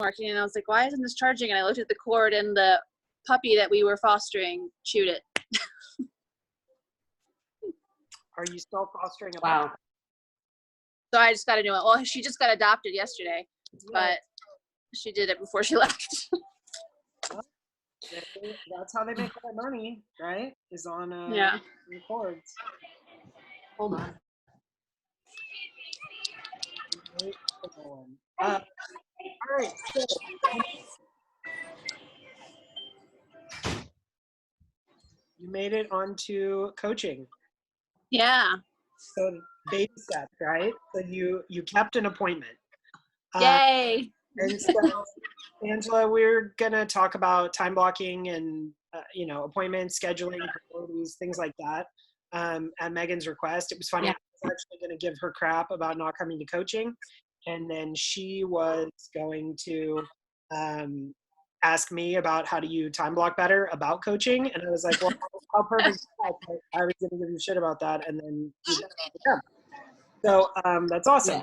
working, and I was like, why isn't this charging? And I looked at the cord, and the puppy that we were fostering chewed it. Are you still fostering a Wow. puppy? So I just got a new one. Well, she just got adopted yesterday, but she did it before she left. Well, that's how they make all their money, right? Is on Yeah. cords. Hold on. All right. So, you made it onto coaching. Yeah. So baby steps, right? So you kept an appointment. Yay. And so, Angela, we're gonna talk about time blocking and appointments, scheduling, priorities, things like that. At Megan's request, it was funny. Yeah. I was actually gonna give her crap about not coming to coaching, and then she was going to ask me about how do you time block better about coaching, and I was like, well, how perfect is that? I was gonna give you shit about that, and then you did. Yeah. So that's awesome.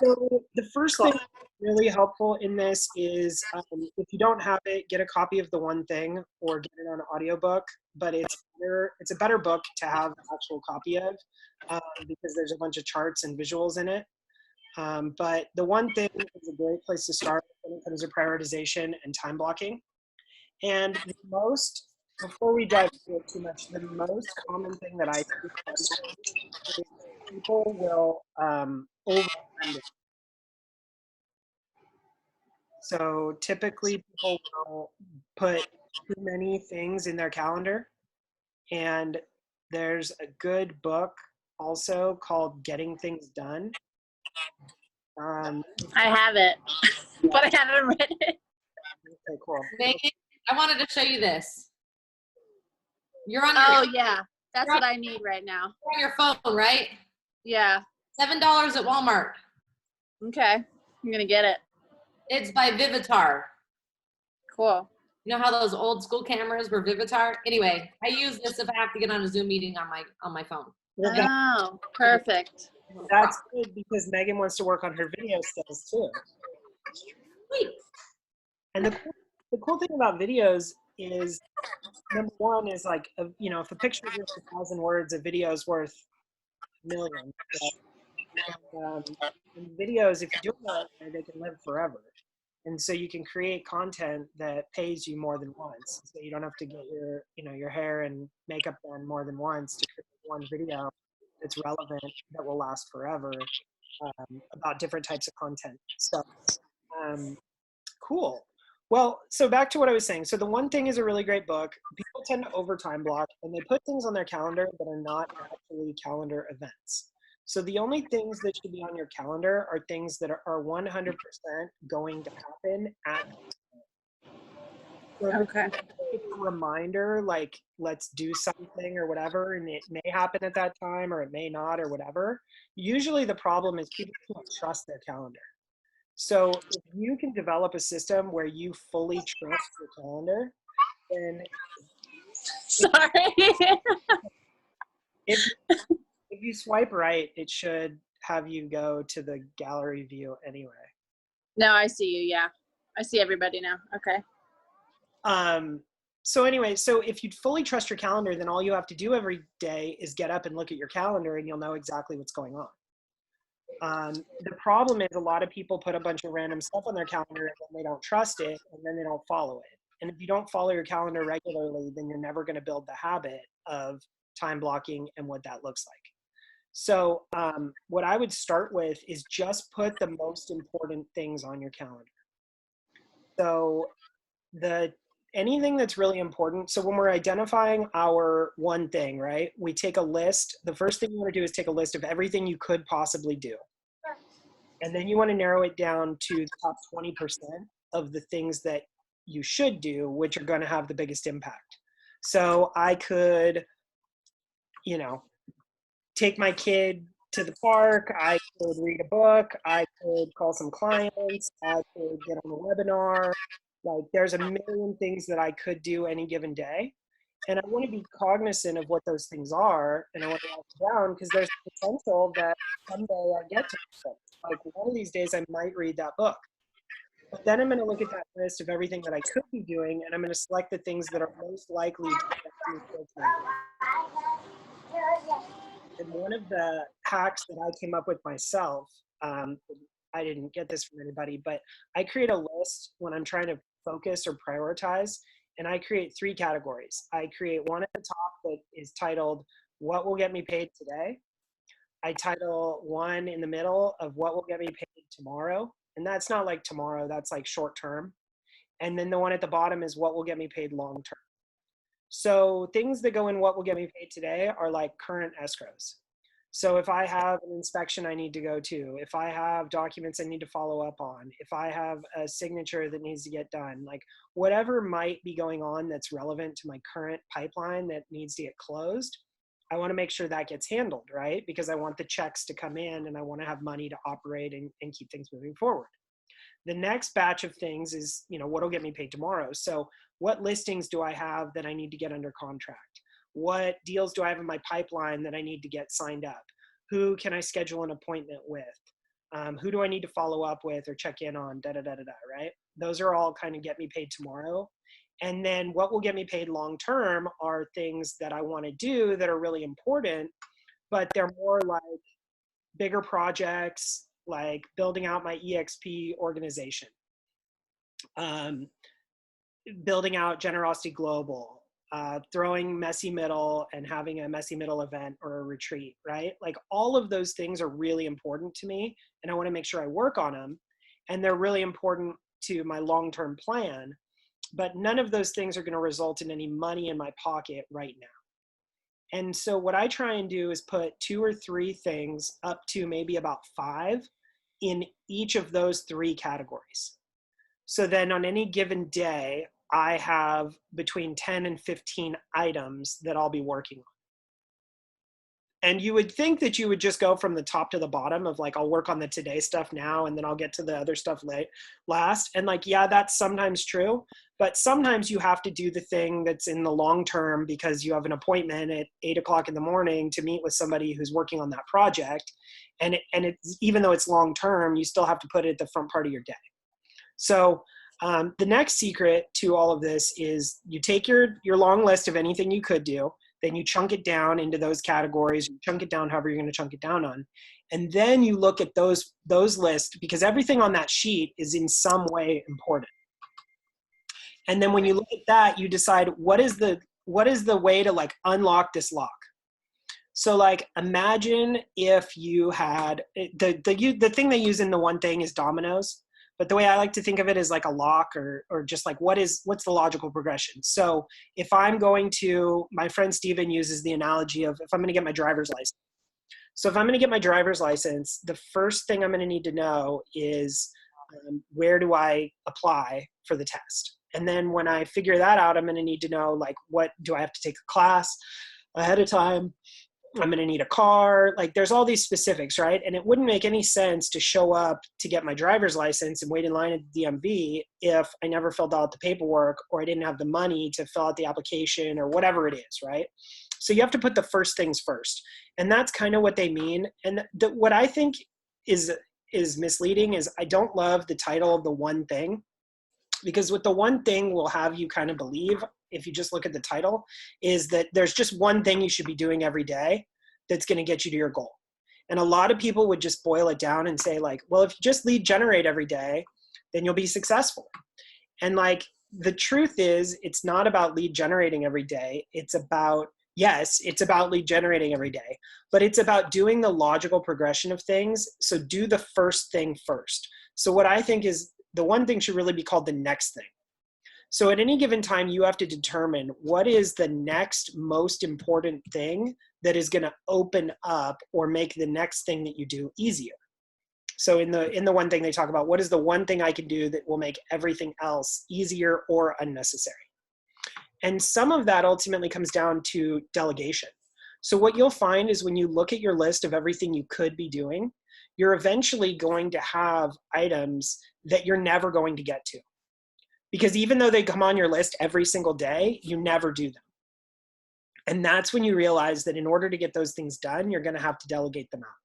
So the first thing really helpful in this is if you don't have it, get a copy of The One Thing or get it on an audiobook, but it's a better book to have an actual copy of because there's a bunch of charts and visuals in it. But The One Thing is a great place to start when it comes to prioritization and time blocking. And before we dive into it too much, the most common thing that I see is people will overspend it. So typically people will put too many things in their calendar, and there's a good book also called Getting Things Done. I have it, but I haven't read it. Okay, cool. Megan, I wanted to show you this. You're on Yeah. That's what I need right now. on your phone, right? Yeah. $7 at Walmart. Okay. I'm going to get it. It's by Vivitar. Cool. You know how those old school cameras were Vivitar? Anyway, I use this if I have to get on a Zoom meeting on my phone. Well, Oh, perfect. that's good because Megan wants to work on her video skills too. Sweet. And the cool thing about videos is, number one is like, if a picture is worth 1,000 words, a video is worth millions. And videos, if you do it right, they can live forever. And so you can create content that pays you more than once. So you don't have to get your hair and makeup done more than once to create one video that's relevant, that will last forever, about different types of content. So, cool. Well, so back to what I was saying. So The One Thing is a really great book. People tend to over time block, and they put things on their calendar that are not actually calendar events. So the only things that should be on your calendar are things that are 100% going to happen at Okay. a reminder, like let's do something or whatever, and it may happen at that time or it may not or whatever. Usually the problem is people can't trust their calendar. So if you can develop a system where you fully trust your calendar, then Sorry. if you swipe right, it should have you go to the gallery view anyway. No, I see you. Yeah. I see everybody now. Okay. So anyway, so if you fully trust your calendar, then all you have to do every day is get up and look at your calendar and you'll know exactly what's going on. The problem is a lot of people put a bunch of random stuff on their calendar and then they don't trust it and then they don't follow it. And if you don't follow your calendar regularly, then you're never going to build the habit of time blocking and what that looks like. So what I would start with is just put the most important things on your calendar. So anything that's really important. So when we're identifying our one thing, right, we take a list. The first thing you want to do is take a list of everything you could possibly do. And then you want to narrow it down to the top 20% of the things that you should do, which are going to have the biggest impact. So I could, take my kid to the park. I could read a book. I could call some clients. I could get on a webinar. Like there's a million things that I could do any given day. And I want to be cognizant of what those things are. And I want to write it down because there's potential that someday I get to them. Like one of these days I might read that book. But then I'm going to look at that list of everything that I could be doing, and I'm going to select the things that are most likely to get me quickly. And one of the hacks that I came up with myself, I didn't get this from anybody, but I create a list when I'm trying to focus or prioritize, and I create 3 categories. I create one at the top that is titled, "What will get me paid today?" I title one in the middle of "What will get me paid tomorrow?" And that's not like tomorrow, that's like short term. And then the one at the bottom is "What will get me paid long term?" So things that go in "What will get me paid today" are like current escrows. So if I have an inspection I need to go to, if I have documents I need to follow up on, if I have a signature that needs to get done, like whatever might be going on that's relevant to my current pipeline that needs to get closed, I want to make sure that gets handled, right? Because I want the checks to come in and I want to have money to operate and keep things moving forward. The next batch of things is, what'll get me paid tomorrow? So what listings do I have that I need to get under contract? What deals do I have in my pipeline that I need to get signed up? Who can I schedule an appointment with? Who do I need to follow up with or check in on, right? Those are all kind of get me paid tomorrow. And then what will get me paid long term are things that I want to do that are really important, but they're more like bigger projects, like building out my EXP organization, building out Generosity Global, throwing Messy Middle and having a Messy Middle event or a retreat, right? Like all of those things are really important to me, and I want to make sure I work on them, and they're really important to my long-term plan, but none of those things are going to result in any money in my pocket right now. And so what I try and do is put 2 or 3 things up to maybe about 5 in each of those 3 categories. So then on any given day, I have between 10 and 15 items that I'll be working on. And you would think that you would just go from the top to the bottom of like, I'll work on the today stuff now, and then I'll get to the other stuff last. And like, yeah, that's sometimes true, but sometimes you have to do the thing that's in the long term because you have an appointment at 8 o'clock in the morning to meet with somebody who's working on that project. And it's, even though it's long term, you still have to put it at the front part of your day. So the next secret to all of this is you take your long list of anything you could do, then you chunk it down into those categories, you chunk it down however you're going to chunk it down on. And then you look at those lists, because everything on that sheet is in some way important. And then when you look at that, you decide what is the way to like unlock this lock. So like imagine if you had the thing they use in the one thing is dominoes. But the way I like to think of it is like a lock or just like what's the logical progression. So if I'm going to, my friend Steven uses the analogy of if I'm going to get my driver's license. So if I'm going to get my driver's license, the first thing I'm going to need to know is where do I apply for the test? And then when I figure that out, I'm going to need to know like what do I have to take a class ahead of time? I'm going to need a car. Like there's all these specifics, right? And it wouldn't make any sense to show up to get my driver's license and wait in line at the DMV if I never filled out the paperwork or I didn't have the money to fill out the application or whatever it is, right? So you have to put the first things first. And that's kind of what they mean. And what I think is misleading is I don't love the title of the one thing, because what the one thing will have you kind of believe, if you just look at the title, is that there's just one thing you should be doing every day that's going to get you to your goal. And a lot of people would just boil it down and say like, well, if you just lead generate every day, then you'll be successful. And like, the truth is it's not about lead generating every day. It's about, yes, it's about lead generating every day, but it's about doing the logical progression of things. So do the first thing first. So what I think is the one thing should really be called the next thing. So at any given time, you have to determine what is the next most important thing that is going to open up or make the next thing that you do easier. So in the one thing they talk about, what is the one thing I can do that will make everything else easier or unnecessary? And some of that ultimately comes down to delegation. So what you'll find is when you look at your list of everything you could be doing, you're eventually going to have items that you're never going to get to. Because even though they come on your list every single day, you never do them. And that's when you realize that in order to get those things done, you're going to have to delegate them out.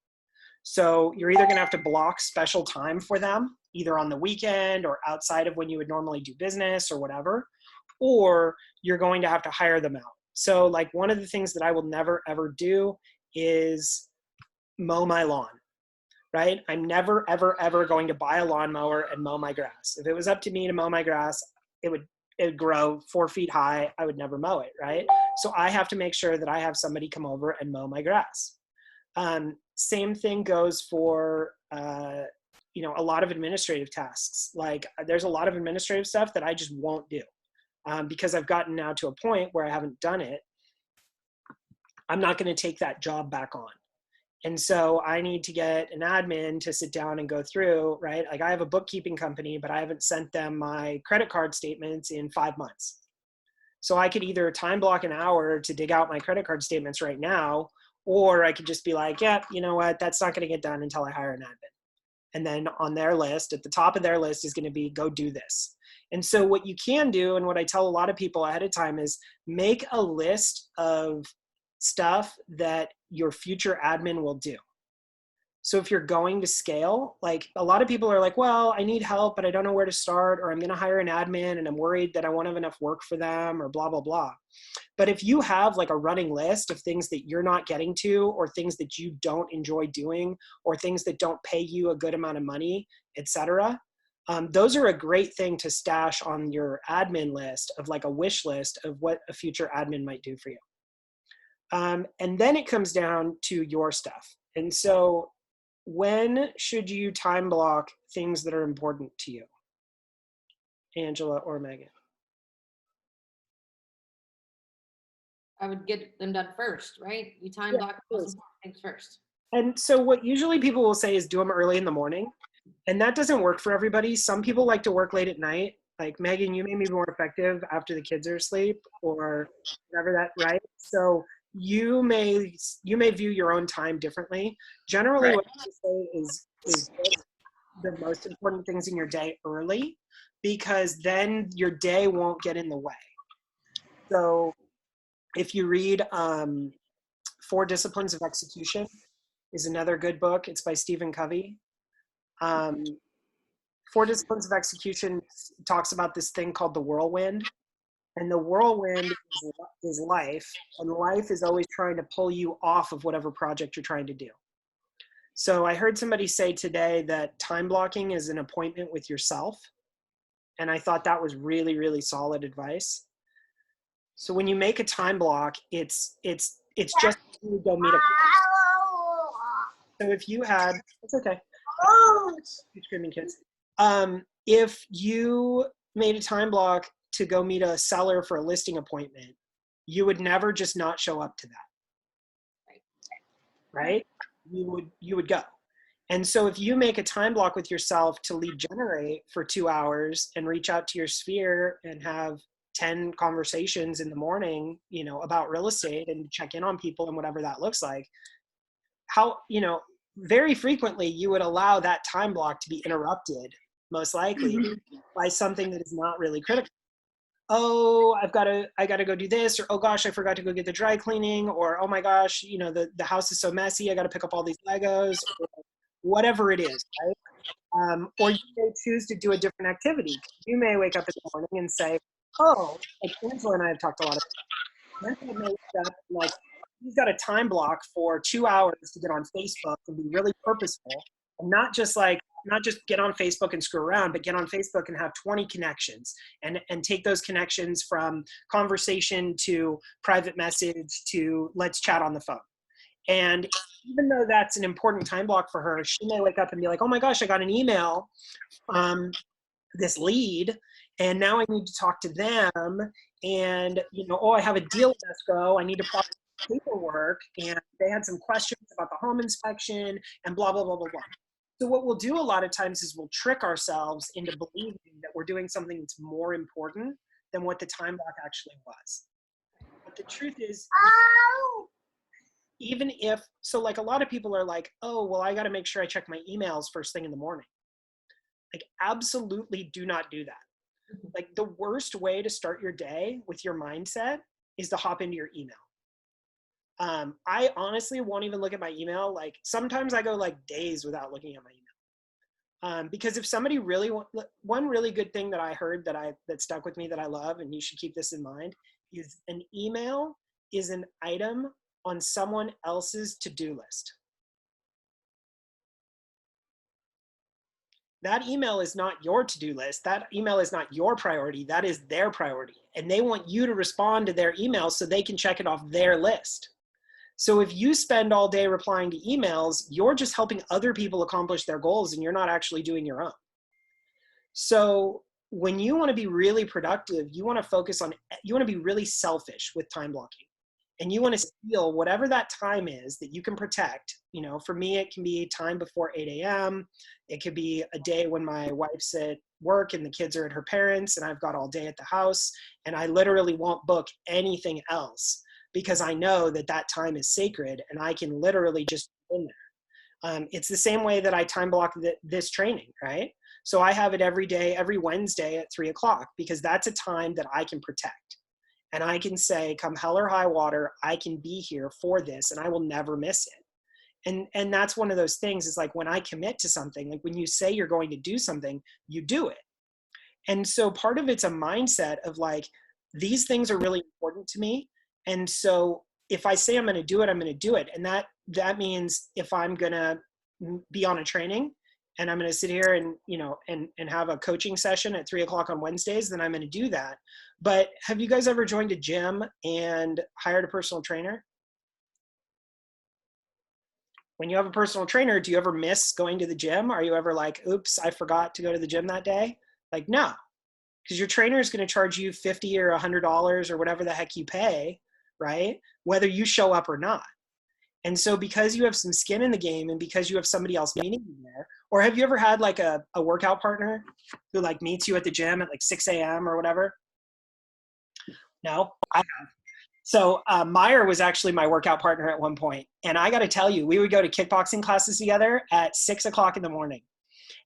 So you're either going to have to block special time for them, either on the weekend or outside of when you would normally do business or whatever, or you're going to have to hire them out. So like one of the things that I will never ever do is mow my lawn, right? I'm never ever ever going to buy a lawnmower and mow my grass. If it was up to me to mow my grass, it would grow 4 feet high. I would never mow it, right? So I have to make sure that I have somebody come over and mow my grass. Same thing goes for a lot of administrative tasks. Like there's a lot of administrative stuff that I just won't do because I've gotten now to a point where I haven't done it. I'm not going to take that job back on. And so I need to get an admin to sit down and go through, right? Like I have a bookkeeping company, but I haven't sent them my credit card statements in 5 months. So I could either time block an hour to dig out my credit card statements right now, or I could just be like, yeah, you know what? That's not going to get done until I hire an admin. And then on their list, at the top of their list is going to be, go do this. And so what you can do, and what I tell a lot of people ahead of time, is make a list of stuff that your future admin will do. So if you're going to scale, like a lot of people are like, well, I need help, but I don't know where to start, or I'm going to hire an admin and I'm worried that I won't have enough work for them, or blah, blah, blah. But if you have like a running list of things that you're not getting to, or things that you don't enjoy doing, or things that don't pay you a good amount of money, etc., those are a great thing to stash on your admin list of like a wish list of what a future admin might do for you. And then it comes down to your stuff. And so when should you time block things that are important to you? Angela or Megan? I would get them done first, right? You time block the most important things first. And so what usually people will say is do them early in the morning. And that doesn't work for everybody. Some people like to work late at night. Like Megan, you may be more effective after the kids are asleep or whatever that, right? So you may view your own time differently. Generally, what I say is get the most important things in your day early, because then your day won't get in the way. So if you read 4 Disciplines of Execution is another good book. It's by Stephen Covey. 4 Disciplines of Execution talks about this thing called the whirlwind. And the whirlwind is life, and life is always trying to pull you off of whatever project you're trying to do. So I heard somebody say today that time blocking is an appointment with yourself. And I thought that was really, really solid advice. So when you make a time block, it's just to go meet a So if you had, it's okay. You're screaming, kids. If you made a time block to go meet a seller for a listing appointment, you would never just not show up to that. Right? You would go. And so if you make a time block with yourself to lead generate for 2 hours and reach out to your sphere and have 10 conversations in the morning, about real estate and check in on people and whatever that looks like, very frequently you would allow that time block to be interrupted, most likely, by something that is not really critical. Oh, I gotta go do this, or oh gosh, I forgot to go get the dry cleaning, or oh my gosh, the house is so messy, I gotta pick up all these Legos, or whatever it is, right? Or you may choose to do a different activity. You may wake up in the morning and say, oh, like Angela and I have talked a lot about Angela may wake up like, he's got a time block for 2 hours to get on Facebook and be really purposeful, and not just get on Facebook and screw around, but get on Facebook and have 20 connections and take those connections from conversation to private message to let's chat on the phone. And even though that's an important time block for her, she may wake up and be like, oh my gosh, I got an email from this lead, and now I need to talk to them. And, oh, I have a deal in escrow. I need to process paperwork. And they had some questions about the home inspection and blah, blah, blah, blah, blah. So what we'll do a lot of times is we'll trick ourselves into believing that we're doing something that's more important than what the time block actually was. But the truth is, even if, so like a lot of people are like, oh, well, I got to make sure I check my emails first thing in the morning. Like, absolutely do not do that. Like, the worst way to start your day with your mindset is to hop into your email. I honestly won't even look at my email. Like, sometimes I go like days without looking at my email. Because if somebody really one really good thing that I heard that stuck with me that I love, and you should keep this in mind, is an email is an item on someone else's to-do list. That email is not your to-do list. That email is not your priority. That is their priority. And they want you to respond to their email so they can check it off their list. So if you spend all day replying to emails, you're just helping other people accomplish their goals and you're not actually doing your own. So when you want to be really productive, you want to be really selfish with time blocking. And you want to steal whatever that time is that you can protect. You know, for me, it can be time before 8 a.m. It could be a day when my wife's at work and the kids are at her parents and I've got all day at the house. And I literally won't book anything else because I know that that time is sacred and I can literally just be in there. It's the same way that I time block this training, right? So I have it every day, every Wednesday at 3 o'clock because that's a time that I can protect. And I can say, come hell or high water, I can be here for this and I will never miss it. And that's one of those things is like when I commit to something, like when you say you're going to do something, you do it. And so part of it's a mindset of like, these things are really important to me. And so if I say I'm going to do it, I'm going to do it. And that means if I'm going to be on a training and I'm going to sit here and, you know, and have a coaching session at 3 o'clock on Wednesdays, then I'm going to do that. But have you guys ever joined a gym and hired a personal trainer? When you have a personal trainer, do you ever miss going to the gym? Are you ever like, oops, I forgot to go to the gym that day? Like, no, because your trainer is going to charge you $50 or $100 or whatever the heck you pay, right? Whether you show up or not. And so because you have some skin in the game and because you have somebody else meeting you there, or have you ever had like a workout partner who like meets you at the gym at like 6 a.m. or whatever? No, I have. So Meyer was actually my workout partner at one point. And I got to tell you, we would go to kickboxing classes together at 6 o'clock in the morning.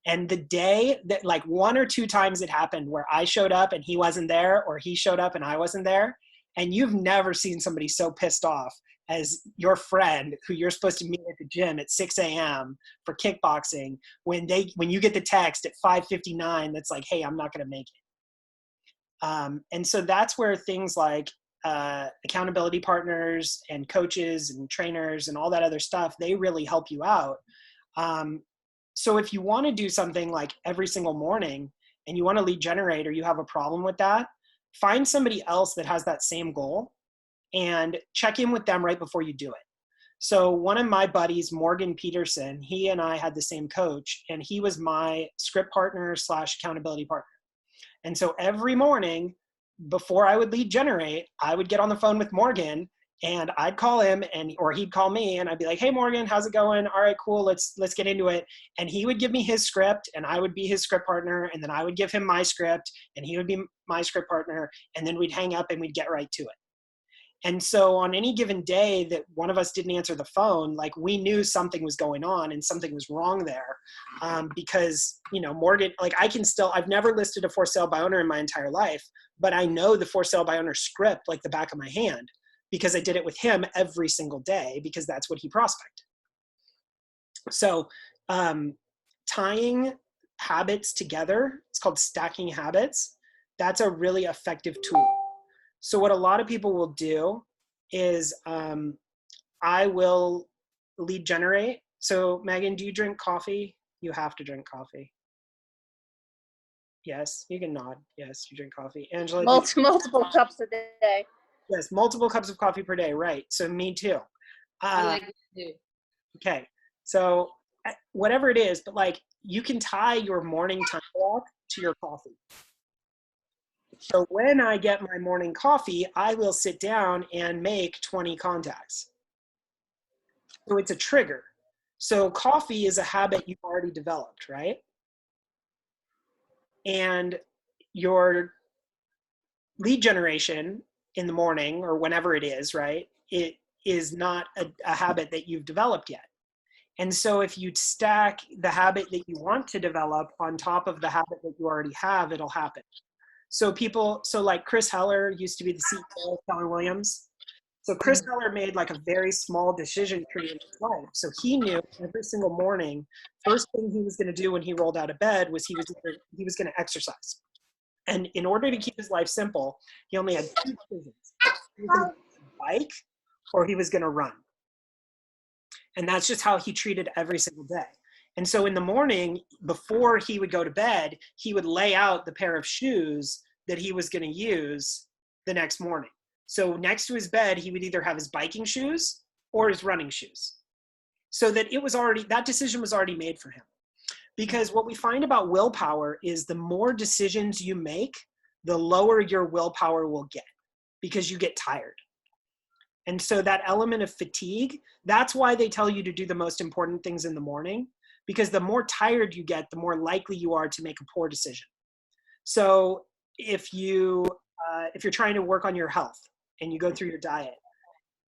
And the day that like 1 or 2 times it happened where I showed up and he wasn't there, or he showed up and I wasn't there. And you've never seen somebody so pissed off as your friend who you're supposed to meet at the gym at 6 a.m. for kickboxing when you get the text at 5:59 that's like, hey, I'm not going to make it. And so that's where things like accountability partners and coaches and trainers and all that other stuff, they really help you out. So if you want to do something like every single morning and you want to lead generate or you have a problem with that, find somebody else that has that same goal and check in with them right before you do it. So one of my buddies, Morgan Peterson, he and I had the same coach and he was my script partner / accountability partner. And so every morning before I would lead generate, I would get on the phone with Morgan and I'd call him or he'd call me and I'd be like, hey, Morgan, how's it going? All right, cool. Let's get into it. And he would give me his script and I would be his script partner. And then I would give him my script and he would be my script partner. And then we'd hang up and we'd get right to it. And so on any given day that one of us didn't answer the phone, like we knew something was going on and something was wrong there. Because, you know, Morgan, like I've never listed a for sale by owner in my entire life, but I know the for sale by owner script like the back of my hand because I did it with him every single day because that's what he prospected. So tying habits together, it's called stacking habits. That's a really effective tool. So what a lot of people will do is I will lead generate. So Megan, do you drink coffee? You have to drink coffee. Yes, you can nod. Yes, you drink coffee. Angela? Multiple cups a day. Yes, multiple cups of coffee per day. Right. So me too. I like it too. Okay. So whatever it is, but like you can tie your morning time block to your coffee. So when I get my morning coffee, I will sit down and make 20 contacts. So it's a trigger. So coffee is a habit you've already developed, right? And your lead generation in the morning or whenever it is, right? It is not a habit that you've developed yet. And so if you stack the habit that you want to develop on top of the habit that you already have, it'll happen. So like Chris Heller used to be the CEO of Keller Williams. So Chris Heller made like a very small decision tree in his life. So he knew every single morning, first thing he was going to do when he rolled out of bed was he was going to exercise. And in order to keep his life simple, he only had two decisions. He was going to bike or he was going to run. And that's just how he treated every single day. And so in the morning, before he would go to bed, he would lay out the pair of shoes that he was going to use the next morning. So next to his bed, he would either have his biking shoes or his running shoes. So that that decision was already made for him. Because what we find about willpower is the more decisions you make, the lower your willpower will get because you get tired. And so that element of fatigue, that's why they tell you to do the most important things in the morning, because the more tired you get, the more likely you are to make a poor decision. So if you're trying to work on your health and you go through your diet,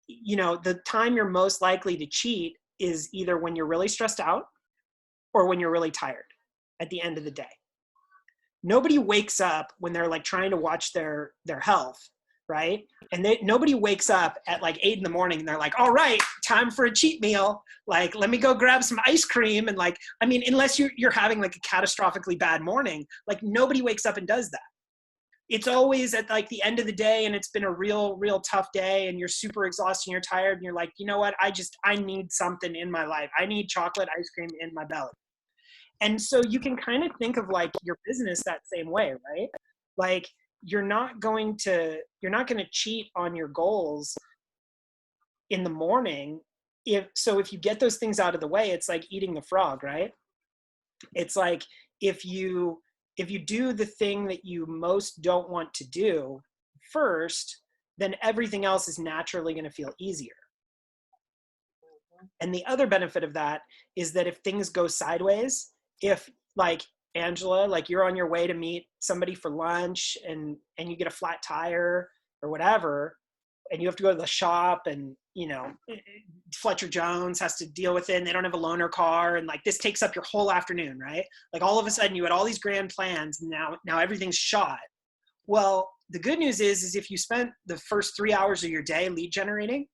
the time you're most likely to cheat is either when you're really stressed out or when you're really tired at the end of the day. Nobody wakes up when they're like trying to watch their health, right? And nobody wakes up at like 8 a.m. and they're like, all right, time for a cheat meal. Like, let me go grab some ice cream. And like, I mean, unless you're having like a catastrophically bad morning, like nobody wakes up and does that. It's always at like the end of the day and it's been a real tough day and you're super exhausted and you're tired and you're like, you know what? I need something in my life. I need chocolate ice cream in my belly. And so you can kind of think of like your business that same way, right? Like you're not going to cheat on your goals in the morning. If you get those things out of the way, it's like eating the frog, right? It's like if you do the thing that you most don't want to do first, then everything else is naturally going to feel easier. And the other benefit of that is that if things go sideways, if like Angela, like you're on your way to meet somebody for lunch and you get a flat tire or whatever, and you have to go to the shop and, Fletcher Jones has to deal with it and they don't have a loaner car. And like, this takes up your whole afternoon, right? Like all of a sudden you had all these grand plans and now everything's shot. Well, the good news is if you spent the first 3 hours of your day lead generating,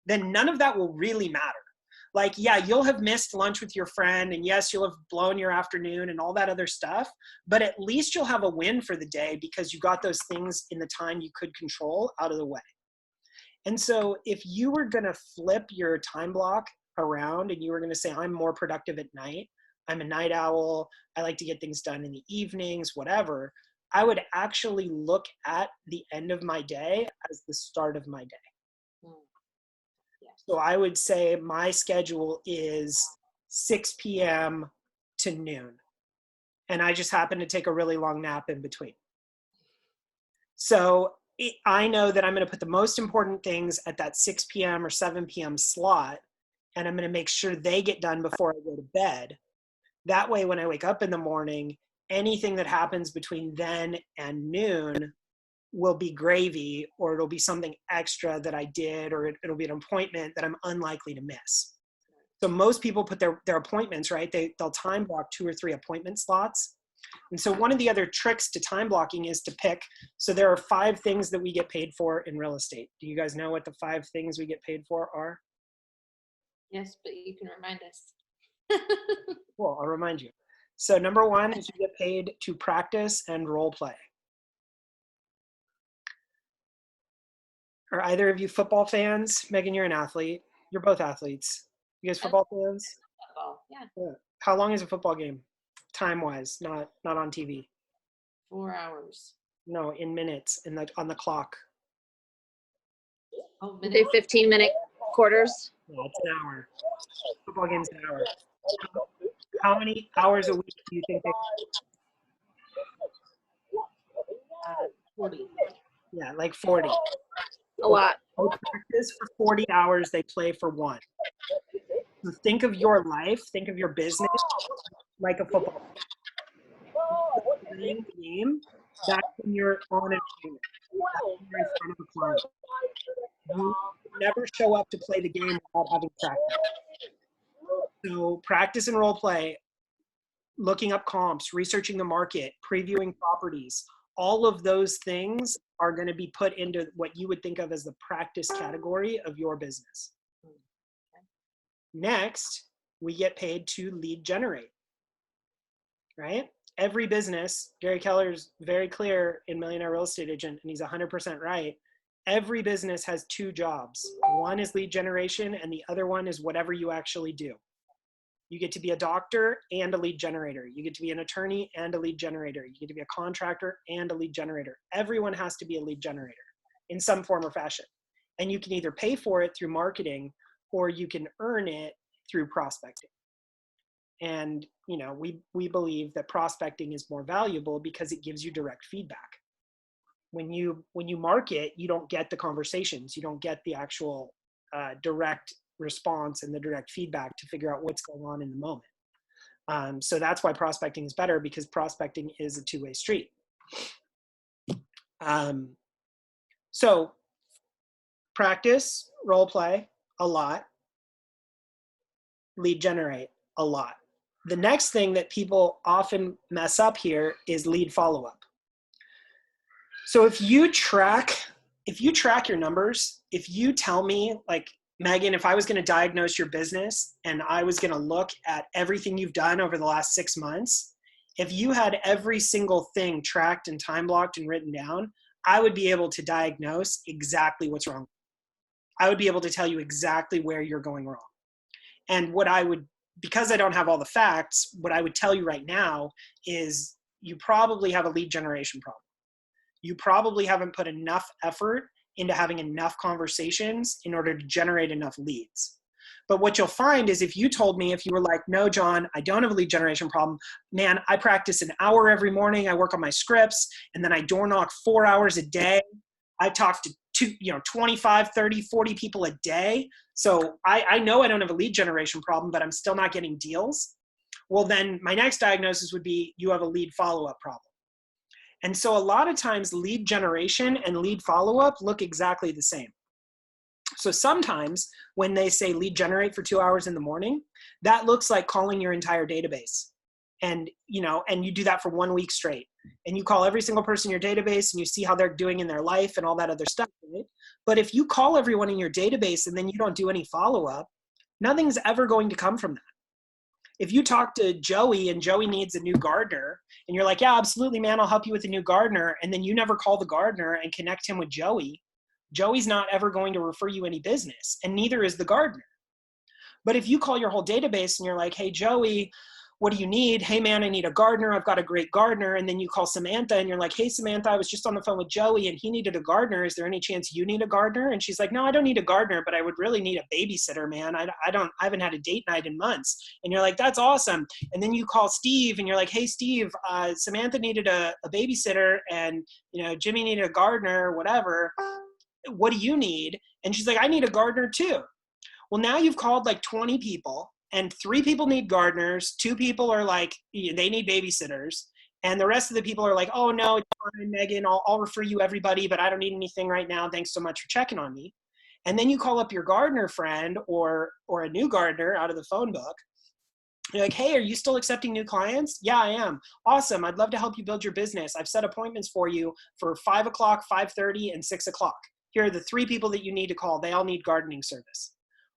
then none of that will really matter. Like, yeah, you'll have missed lunch with your friend and yes, you'll have blown your afternoon and all that other stuff, but at least you'll have a win for the day because you got those things in the time you could control out of the way. And so if you were going to flip your time block around and you were going to say, I'm more productive at night, I'm a night owl, I like to get things done in the evenings, whatever, I would actually look at the end of my day as the start of my day. So I would say my schedule is 6 p.m. to noon. And I just happen to take a really long nap in between. So I know that I'm going to put the most important things at that 6 p.m. or 7 p.m. slot, and I'm going to make sure they get done before I go to bed. That way, when I wake up in the morning, anything that happens between then and noon will be gravy, or it'll be something extra that I did, or it'll be an appointment that I'm unlikely to miss. So most people put their appointments, right? They'll time block 2 or 3 appointment slots. And so one of the other tricks to time blocking is to pick. So there are 5 things that we get paid for in real estate. Do you guys know what the 5 things we get paid for are? Yes, but you can remind us. Cool, I'll remind you. So number 1 is you get paid to practice and role play. Are either of you football fans? Megan, you're an athlete. You're both athletes. You guys football fans? Football, yeah. How long is a football game? Time-wise, not on TV. 4 hours. No, in minutes, on the clock. Oh, They minutes. 15-minute quarters. Yeah, it's an hour. Football game's an hour. How many hours a week do you think they? 40. Yeah, like 40. A lot. They practice for 40 hours, they play for 1. So think of your life, think of your business like a football game. That's when you're on a team. That's when you're in front of a client. You never show up to play the game without having practice. So practice and role play, looking up comps, researching the market, previewing properties, all of those things are going to be put into what you would think of as the practice category of your business. Next, we get paid to lead generate, right? Every business, Gary Keller's very clear in Millionaire Real Estate Agent, and he's 100% right. Every business has two jobs. One is lead generation, and the other one is whatever you actually do. You get to be a doctor and a lead generator. You get to be an attorney and a lead generator. You get to be a contractor and a lead generator. Everyone has to be a lead generator in some form or fashion. And you can either pay for it through marketing or you can earn it through prospecting. And you know, we believe that prospecting is more valuable because it gives you direct feedback. When you market, you don't get the conversations. You don't get the actual direct response and the direct feedback to figure out what's going on in the moment. So that's why prospecting is better, because prospecting is a two-way street. So practice, role play a lot, lead generate a lot. The next thing that people often mess up here is lead follow-up. So if you track your numbers, if you tell me, like, Megan, if I was going to diagnose your business and I was going to look at everything you've done over the last 6 months, if you had every single thing tracked and time blocked and written down, I would be able to diagnose exactly what's wrong. I would be able to tell you exactly where you're going wrong. And because I don't have all the facts, what I would tell you right now is you probably have a lead generation problem. You probably haven't put enough effort into having enough conversations in order to generate enough leads. But what you'll find is if you told me, if you were like, no, John, I don't have a lead generation problem. Man, I practice an hour every morning. I work on my scripts, and then I door knock 4 hours a day. I talk to 25, 30, 40 people a day. So I know I don't have a lead generation problem, but I'm still not getting deals. Well, then my next diagnosis would be you have a lead follow-up problem. And so a lot of times lead generation and lead follow-up look exactly the same. So sometimes when they say lead generate for 2 hours in the morning, that looks like calling your entire database. And you do that for 1 week straight. And you call every single person in your database and you see how they're doing in their life and all that other stuff, right? But if you call everyone in your database and then you don't do any follow-up, nothing's ever going to come from that. If you talk to Joey and Joey needs a new gardener and you're like, yeah, absolutely, man, I'll help you with a new gardener. And then you never call the gardener and connect him with Joey, Joey's not ever going to refer you any business, and neither is the gardener. But if you call your whole database and you're like, hey, Joey, what do you need? Hey, man, I need a gardener. I've got a great gardener. And then you call Samantha and you're like, hey, Samantha, I was just on the phone with Joey and he needed a gardener. Is there any chance you need a gardener? And she's like, no, I don't need a gardener, but I would really need a babysitter, man. I haven't had a date night in months. And you're like, that's awesome. And then you call Steve and you're like, hey, Steve, Samantha needed a babysitter and, Jimmy needed a gardener, whatever. What do you need? And she's like, I need a gardener too. Well, now you've called like 20 people. And 3 people need gardeners, 2 people are like, they need babysitters. And the rest of the people are like, oh no, it's fine, Megan, I'll refer you everybody, but I don't need anything right now. Thanks so much for checking on me. And then you call up your gardener friend or a new gardener out of the phone book. You're like, hey, are you still accepting new clients? Yeah, I am. Awesome. I'd love to help you build your business. I've set appointments for you for 5 o'clock, 5:30, and 6 o'clock. Here are the 3 people that you need to call. They all need gardening service.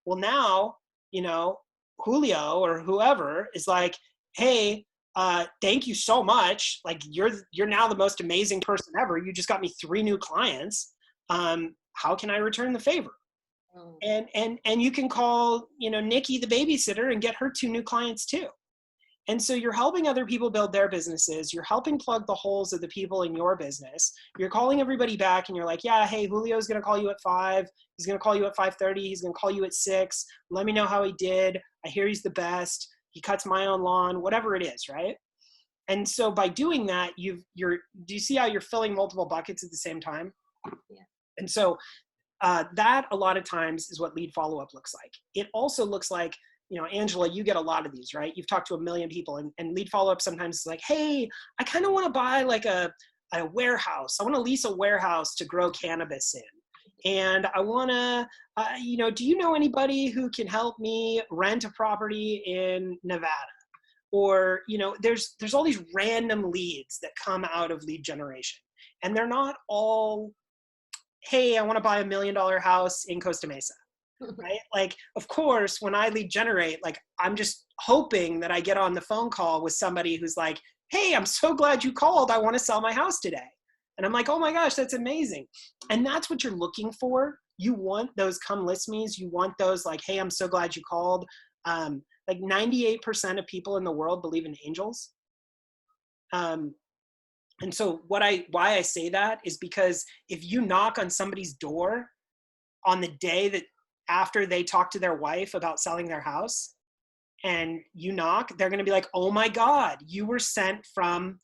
Well, now, Julio or whoever is like, hey, thank you so much. Like you're now the most amazing person ever. You just got me 3 new clients. How can I return the favor? Oh. And you can call, Nikki, the babysitter, and get her 2 new clients too. And so you're helping other people build their businesses. You're helping plug the holes of the people in your business. You're calling everybody back and you're like, yeah, hey, Julio's going to call you at 5. He's going to call you at 5:30. He's going to call you at 6. Let me know how he did. I hear he's the best. He cuts my own lawn, whatever it is, right? And so by doing that, do you see how you're filling multiple buckets at the same time? Yeah. And so that a lot of times is what lead follow-up looks like. It also looks like, Angela, you get a lot of these, right? You've talked to 1 million people and lead follow-up sometimes is like, hey, I kind of want to buy like a warehouse. I want to lease a warehouse to grow cannabis in. And I want to, do you know anybody who can help me rent a property in Nevada? Or, there's all these random leads that come out of lead generation. And they're not all, hey, I want to buy $1 million house in Costa Mesa, right? Like, of course, when I lead generate, like, I'm just hoping that I get on the phone call with somebody who's like, hey, I'm so glad you called. I want to sell my house today. And I'm like, oh my gosh, that's amazing. And that's what you're looking for. You want those come list me's. You want those like, hey, I'm so glad you called. Like 98% of people in the world believe in angels. And so why I say that is because if you knock on somebody's door on the day that after they talk to their wife about selling their house and you knock, they're going to be like, oh my God, you were sent from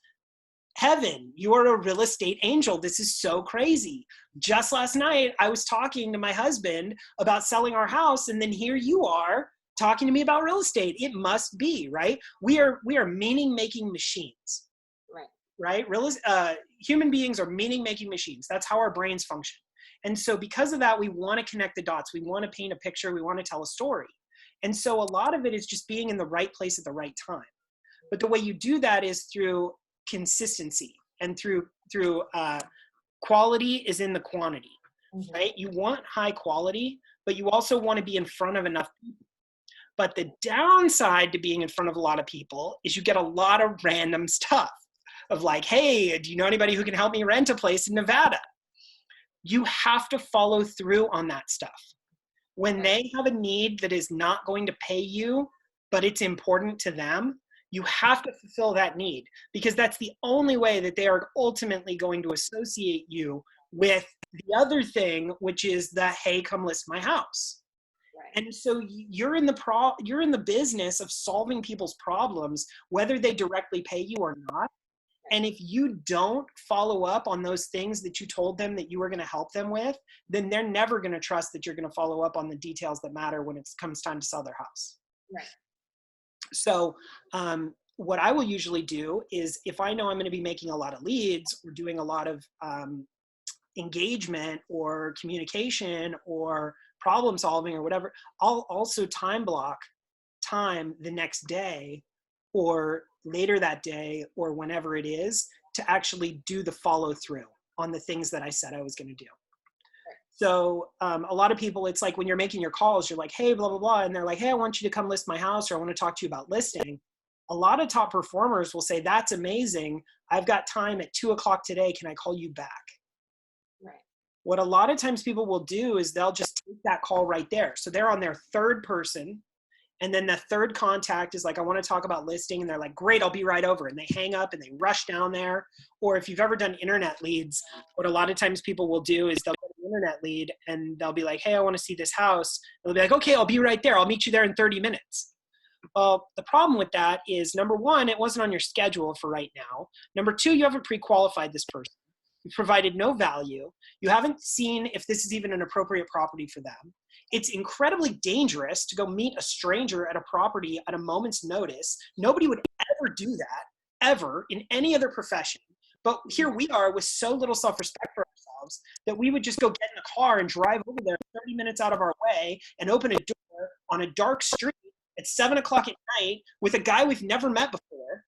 heaven. You are a real estate angel. This is so crazy. Just last night, I was talking to my husband about selling our house, and then here you are talking to me about real estate. It must be, right? We are meaning-making machines. Right? Human beings are meaning-making machines. That's how our brains function. And so because of that, we want to connect the dots. We want to paint a picture. We want to tell a story. And so a lot of it is just being in the right place at the right time. But the way you do that is through consistency and through quality is in the quantity, right? You want high quality, but you also want to be in front of enough people. But the downside to being in front of a lot of people is you get a lot of random stuff of like, hey, do you know anybody who can help me rent a place in Nevada? You have to follow through on that stuff. When they have a need that is not going to pay you, but it's important to them, you have to fulfill that need, because that's the only way that they are ultimately going to associate you with the other thing, which is the, hey, come list my house. Right. And so you're in the business of solving people's problems, whether they directly pay you or not. And if you don't follow up on those things that you told them that you were going to help them with, then they're never going to trust that you're going to follow up on the details that matter when it comes time to sell their house. Right. So what I will usually do is if I know I'm going to be making a lot of leads or doing a lot of engagement or communication or problem solving or whatever, I'll also time block time the next day or later that day or whenever it is to actually do the follow through on the things that I said I was going to do. So a lot of people, it's like when you're making your calls, you're like, hey, blah, blah, blah. And they're like, hey, I want you to come list my house, or I want to talk to you about listing. A lot of top performers will say, that's amazing. I've got time at 2:00 today. Can I call you back? Right. What a lot of times people will do is they'll just take that call right there. So they're on their third person. And then the third contact is like, I want to talk about listing. And they're like, great, I'll be right over. And they hang up and they rush down there. Or if you've ever done internet leads, what a lot of times people will do is they'll get an internet lead and they'll be like, hey, I want to see this house. And they'll be like, okay, I'll be right there. I'll meet you there in 30 minutes. Well, the problem with that is, number one, it wasn't on your schedule for right now. Number two, you haven't pre-qualified this person. You've provided no value. You haven't seen if this is even an appropriate property for them. It's incredibly dangerous to go meet a stranger at a property at a moment's notice. Nobody would ever do that, ever, in any other profession. But here we are with so little self-respect for ourselves that we would just go get in a car and drive over there 30 minutes out of our way and open a door on a dark street at 7:00 at night with a guy we've never met before,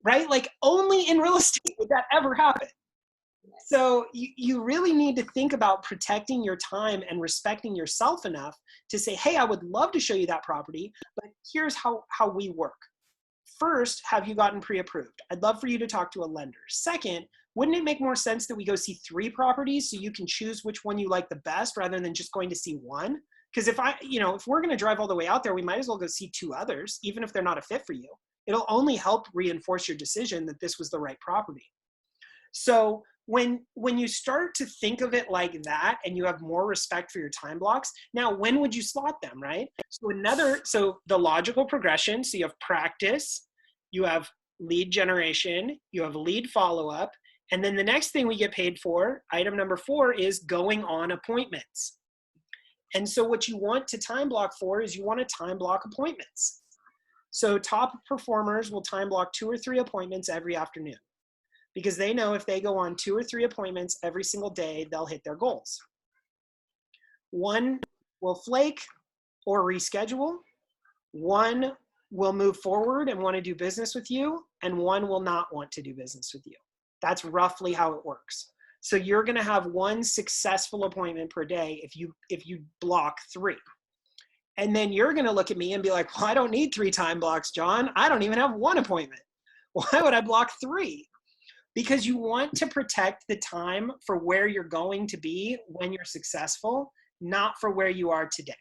right? Like, only in real estate would that ever happen. So you really need to think about protecting your time and respecting yourself enough to say, hey, I would love to show you that property, but here's how we work. First, have you gotten pre-approved? I'd love for you to talk to a lender. Second, wouldn't it make more sense that we go see 3 properties so you can choose which one you like the best rather than just going to see one? Because if we're going to drive all the way out there, we might as well go see 2 others, even if they're not a fit for you. It'll only help reinforce your decision that this was the right property. So when you start to think of it like that and you have more respect for your time blocks, now when would you slot them, right? So the logical progression, so you have practice, you have lead generation, you have lead follow-up, and then the next thing we get paid for, item number 4, is going on appointments. And so what you want to time block for is you want to time block appointments. So top performers will time block 2 or 3 appointments every afternoon, because they know if they go on 2 or 3 appointments every single day, they'll hit their goals. 1 will flake or reschedule. 1 will move forward and want to do business with you, and 1 will not want to do business with you. That's roughly how it works. So you're going to have one successful appointment per day if you block 3. And then you're going to look at me and be like, well, I don't need 3 time blocks, John. I don't even have 1 appointment. Why would I block 3? Because you want to protect the time for where you're going to be when you're successful, not for where you are today.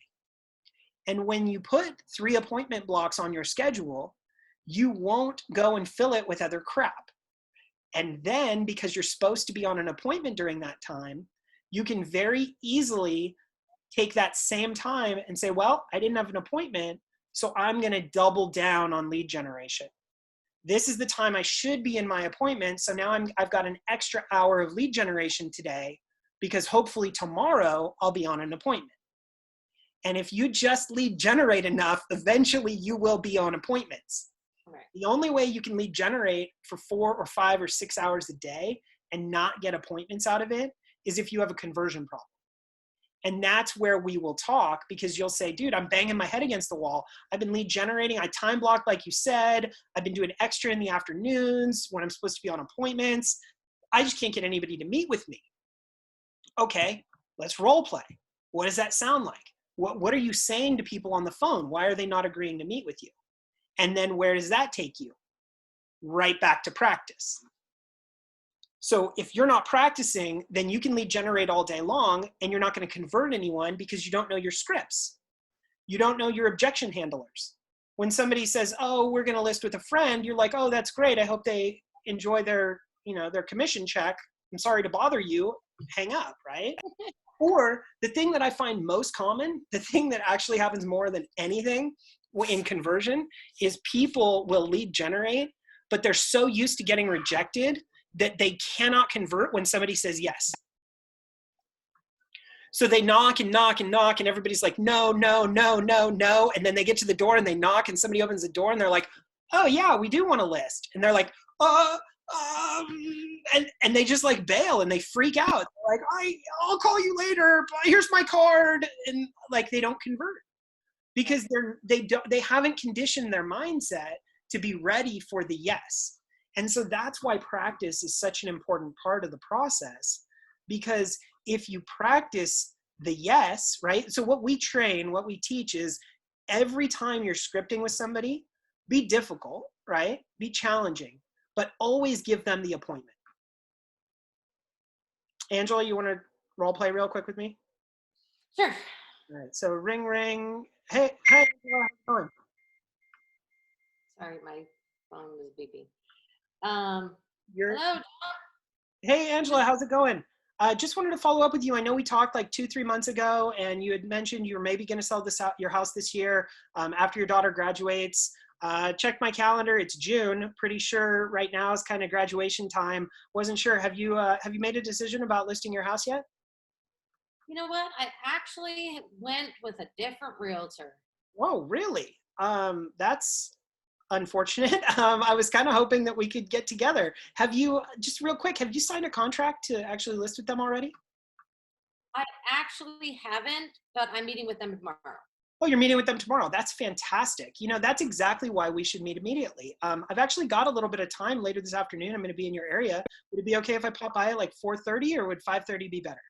And when you put 3 appointment blocks on your schedule, you won't go and fill it with other crap. And then because you're supposed to be on an appointment during that time, you can very easily take that same time and say, well, I didn't have an appointment, so I'm going to double down on lead generation. This is the time I should be in my appointment. So now I've got an extra hour of lead generation today because hopefully tomorrow I'll be on an appointment. And if you just lead generate enough, eventually you will be on appointments. Right. The only way you can lead generate for 4 or 5 or 6 hours a day and not get appointments out of it is if you have a conversion problem. And that's where we will talk, because you'll say, dude, I'm banging my head against the wall. I've been lead generating. I time blocked, like you said. I've been doing extra in the afternoons when I'm supposed to be on appointments. I just can't get anybody to meet with me. Okay, let's role play. What does that sound like? What are you saying to people on the phone? Why are they not agreeing to meet with you? And then where does that take you? Right back to practice. So if you're not practicing, then you can lead generate all day long and you're not going to convert anyone because you don't know your scripts. You don't know your objection handlers. When somebody says, oh, we're going to list with a friend, you're like, oh, that's great. I hope they enjoy their commission check. I'm sorry to bother you. Hang up, right? Or the thing that I find most common, the thing that actually happens more than anything in conversion, is people will lead generate, but they're so used to getting rejected that they cannot convert when somebody says yes. So they knock and knock and knock and everybody's like, no, no, no, no, no. And then they get to the door and they knock and somebody opens the door and they're like, oh yeah, we do want a list. And they're like, and they just like bail and they freak out. They're like, I'll call you later. Here's my card. And like, they don't convert because they haven't conditioned their mindset to be ready for the yes. And so that's why practice is such an important part of the process, because if you practice the yes, right? So what we teach is every time you're scripting with somebody, be difficult, right? Be challenging, but always give them the appointment. Angela, you want to role play real quick with me? Sure. All right. So ring, ring. Hey, Angela, how's it going? Sorry, my phone was beeping. Hello. Hey, Angela, how's it going? Just wanted to follow up with you. I know we talked like 2-3 months ago, and you had mentioned you were maybe going to sell your house this year after your daughter graduates. Check my calendar. It's June. Pretty sure right now is kind of graduation time. Wasn't sure. Have you made a decision about listing your house yet? You know what? I actually went with a different realtor. Whoa, really? That's unfortunate. I was kind of hoping that we could get together. Have you, just real quick, have you signed a contract to actually list with them already? I actually haven't, but I'm meeting with them tomorrow. Oh, you're meeting with them tomorrow. That's fantastic. You know, that's exactly why we should meet immediately. I've actually got a little bit of time later this afternoon. I'm going to be in your area. Would it be okay if I pop by at like 4:30, or would 5:30 be better?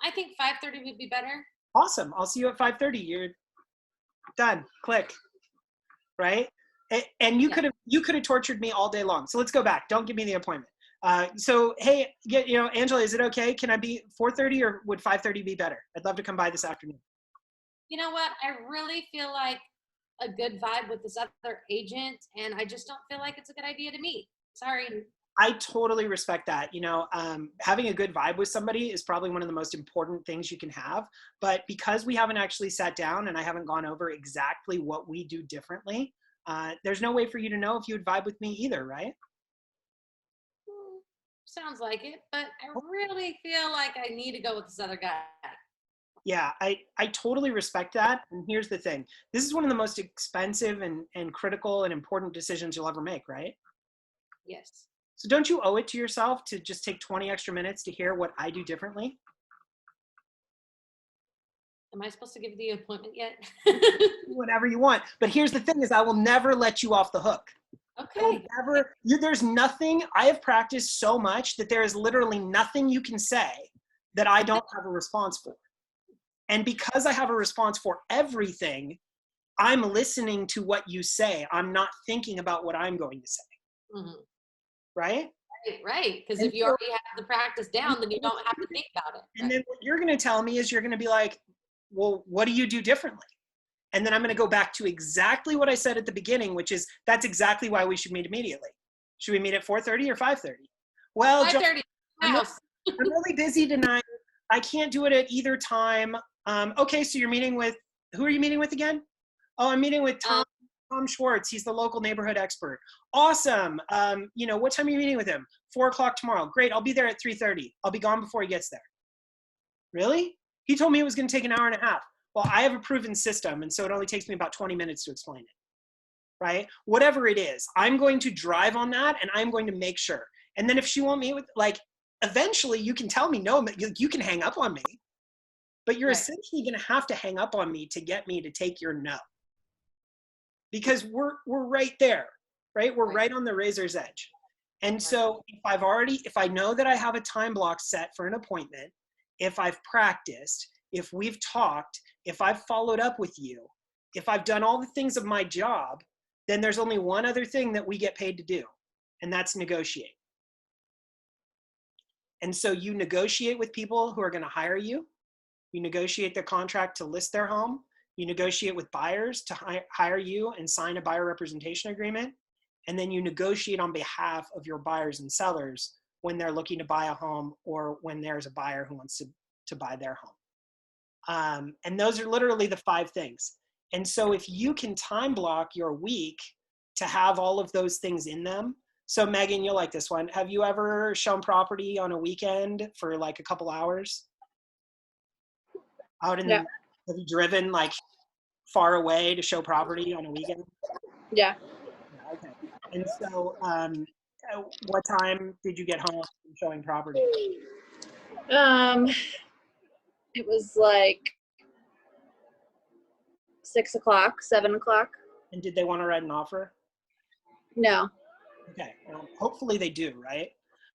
I think 5:30 would be better. Awesome. I'll see you at 5:30. You're done. Click. Right? And you could have tortured me all day long. So let's go back. Don't give me the appointment. So hey, Angela, is it okay? Can I be 4:30 or would 5:30 be better? I'd love to come by this afternoon. You know what? I really feel like a good vibe with this other agent, and I just don't feel like it's a good idea to meet. Sorry. I totally respect that. Having a good vibe with somebody is probably one of the most important things you can have. But because we haven't actually sat down and I haven't gone over exactly what we do differently, there's no way for you to know if you would vibe with me either, right? Sounds like it, but I really feel like I need to go with this other guy. Yeah, I totally respect that. And here's the thing. This is one of the most expensive and critical and important decisions you'll ever make, right? Yes. So don't you owe it to yourself to just take 20 extra minutes to hear what I do differently? Am I supposed to give the appointment yet? Whatever you want. But here's the thing is I will never let you off the hook. Okay. There's nothing, I have practiced so much that there is literally nothing you can say that I don't have a response for. And because I have a response for everything, I'm listening to what you say. I'm not thinking about what I'm going to say. Mhm. Right? Right. Because And if you so- already have the practice down, then you don't have to think about it. And then what you're going to tell me is you're going to be like, well, what do you do differently? And then I'm going to go back to exactly what I said at the beginning, which is that's exactly why we should meet immediately. Should we meet at 4:30 or 5:30? Well, John, 5:30 house. I'm really busy tonight. I can't do it at either time. Okay, so you're meeting with, who are you meeting with again? Oh, I'm meeting with Tom Schwartz. He's the local neighborhood expert. Awesome. What time are you meeting with him? 4 o'clock tomorrow. Great. I'll be there at 3:30. I'll be gone before he gets there. Really? He told me it was going to take an hour and a half. Well, I have a proven system, and so it only takes me about 20 minutes to explain it. Right? Whatever it is, I'm going to drive on that, and I'm going to make sure. And then if she won't meet with, eventually you can tell me no, you can hang up on me, but you're essentially going to have to hang up on me to get me to take your no. Because we're right there, right? We're right on the razor's edge. And so if I know that I have a time block set for an appointment, if I've practiced, if we've talked, if I've followed up with you, if I've done all the things of my job, then there's only one other thing that we get paid to do, and that's negotiate. And so you negotiate with people who are going to hire you. You negotiate their contract to list their home. You negotiate with buyers to hire you and sign a buyer representation agreement. And then you negotiate on behalf of your buyers and sellers when they're looking to buy a home or when there's a buyer who wants to buy their home. And those are literally the 5 things. And so if you can time block your week to have all of those things in them. So Megan, you'll like this one. Have you ever shown property on a weekend for like a couple hours? Have you driven like far away to show property on a weekend? Yeah. Okay. And so what time did you get home from showing property? It was like 6 o'clock, 7 o'clock. And did they want to write an offer? No. Okay. Well, hopefully they do, right?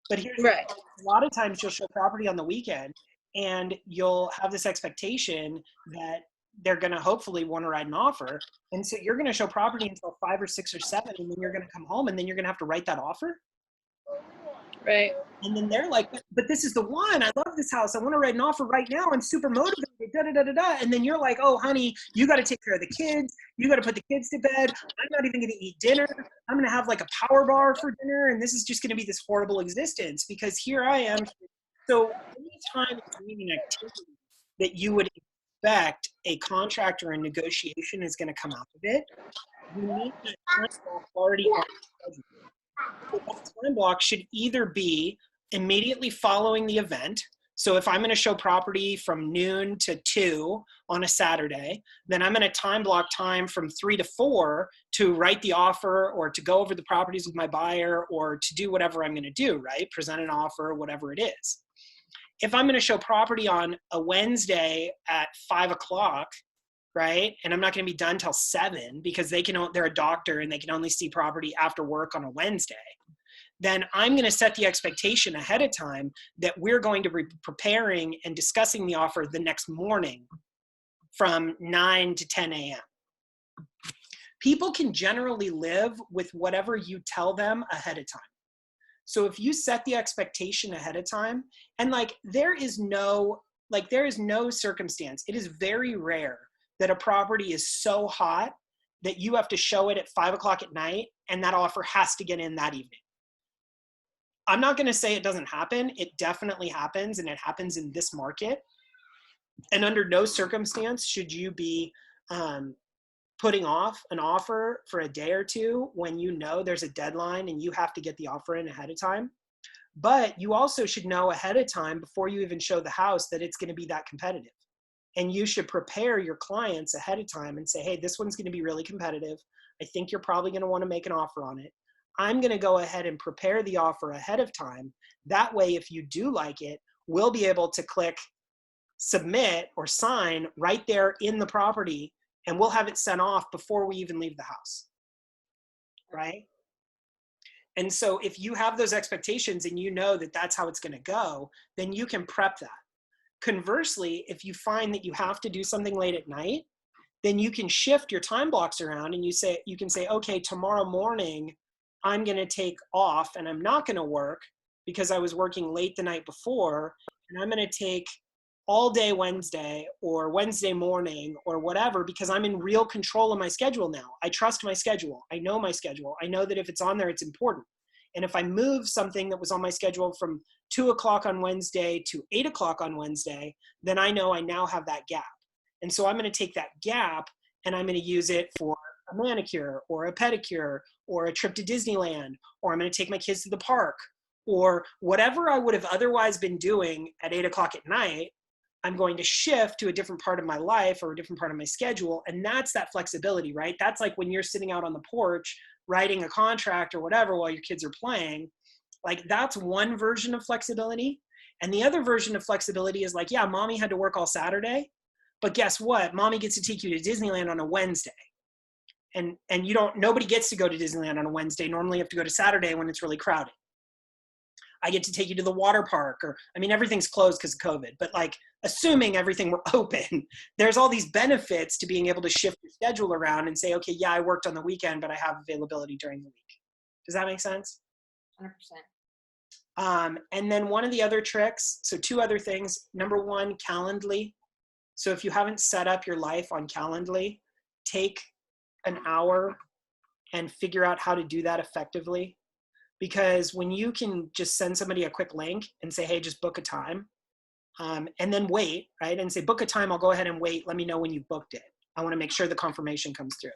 But here's Right. a lot of times you'll show property on the weekend and you'll have this expectation that they're going to hopefully want to write an offer. And so you're going to show property until 5 or 6 or 7, and then you're going to come home and then you're going to have to write that offer. Right. And then they're like, but this is the one. I love this house. I want to write an offer right now. I'm super motivated. Da, da, da, da, da. And then you're like, oh, honey, you got to take care of the kids. You got to put the kids to bed. I'm not even going to eat dinner. I'm going to have like a power bar for dinner. And this is just going to be this horrible existence because here I am. So anytime it's doing an activity that you would expect a contract or a negotiation is going to come out of it, you need that time block already on the schedule. So that time block should either be immediately following the event. So if I'm going to show property from noon to 2 on a Saturday, then I'm going to time block time from 3 to 4 to write the offer or to go over the properties with my buyer or to do whatever I'm going to do, right? Present an offer, whatever it is. If I'm going to show property on a Wednesday at 5 o'clock, right? And I'm not going to be done till 7 because they're a doctor and they can only see property after work on a Wednesday. Then I'm going to set the expectation ahead of time that we're going to be preparing and discussing the offer the next morning from 9 to 10 a.m. People can generally live with whatever you tell them ahead of time. So if you set the expectation ahead of time, and there is no circumstance, it is very rare that a property is so hot that you have to show it at 5 o'clock at night and that offer has to get in that evening. I'm not going to say it doesn't happen. It definitely happens, and it happens in this market. And under no circumstance should you be putting off an offer for a day or two when you know there's a deadline and you have to get the offer in ahead of time. But you also should know ahead of time before you even show the house that it's going to be that competitive. And you should prepare your clients ahead of time and say, hey, this one's going to be really competitive. I think you're probably going to want to make an offer on it. I'm going to go ahead and prepare the offer ahead of time. That way, if you do like it, we'll be able to click submit or sign right there in the property, and we'll have it sent off before we even leave the house, right? And so if you have those expectations and you know that that's how it's going to go, then you can prep that. Conversely, if you find that you have to do something late at night, then you can shift your time blocks around and you can say, okay, tomorrow morning, I'm going to take off and I'm not going to work because I was working late the night before, and I'm going to take all day Wednesday or Wednesday morning or whatever, because I'm in real control of my schedule now. I trust my schedule. I know my schedule. I know that if it's on there, it's important. And if I move something that was on my schedule from 2 o'clock on Wednesday to 8 o'clock on Wednesday, then I know I now have that gap. And so I'm going to take that gap and I'm going to use it for a manicure or a pedicure or a trip to Disneyland, or I'm going to take my kids to the park, or whatever I would have otherwise been doing at 8 o'clock at night, I'm going to shift to a different part of my life or a different part of my schedule. And that's that flexibility, right? That's like when you're sitting out on the porch writing a contract or whatever while your kids are playing. Like, that's one version of flexibility. And the other version of flexibility is like, yeah, mommy had to work all Saturday, but guess what? Mommy gets to take you to Disneyland on a Wednesday. And nobody gets to go to Disneyland on a Wednesday. Normally you have to go to Saturday when it's really crowded. I get to take you to the water park, or, I mean, everything's closed because of COVID, but like, assuming everything were open, there's all these benefits to being able to shift your schedule around and say, okay, yeah, I worked on the weekend, but I have availability during the week. Does that make sense? 100%. And then one of the other tricks, so 2 other things. Number 1, Calendly. So if you haven't set up your life on Calendly, take an hour and figure out how to do that effectively. Because when you can just send somebody a quick link and say, hey, just book a time, and then wait, right? And say, book a time, I'll go ahead and wait. Let me know when you've booked it. I want to make sure the confirmation comes through.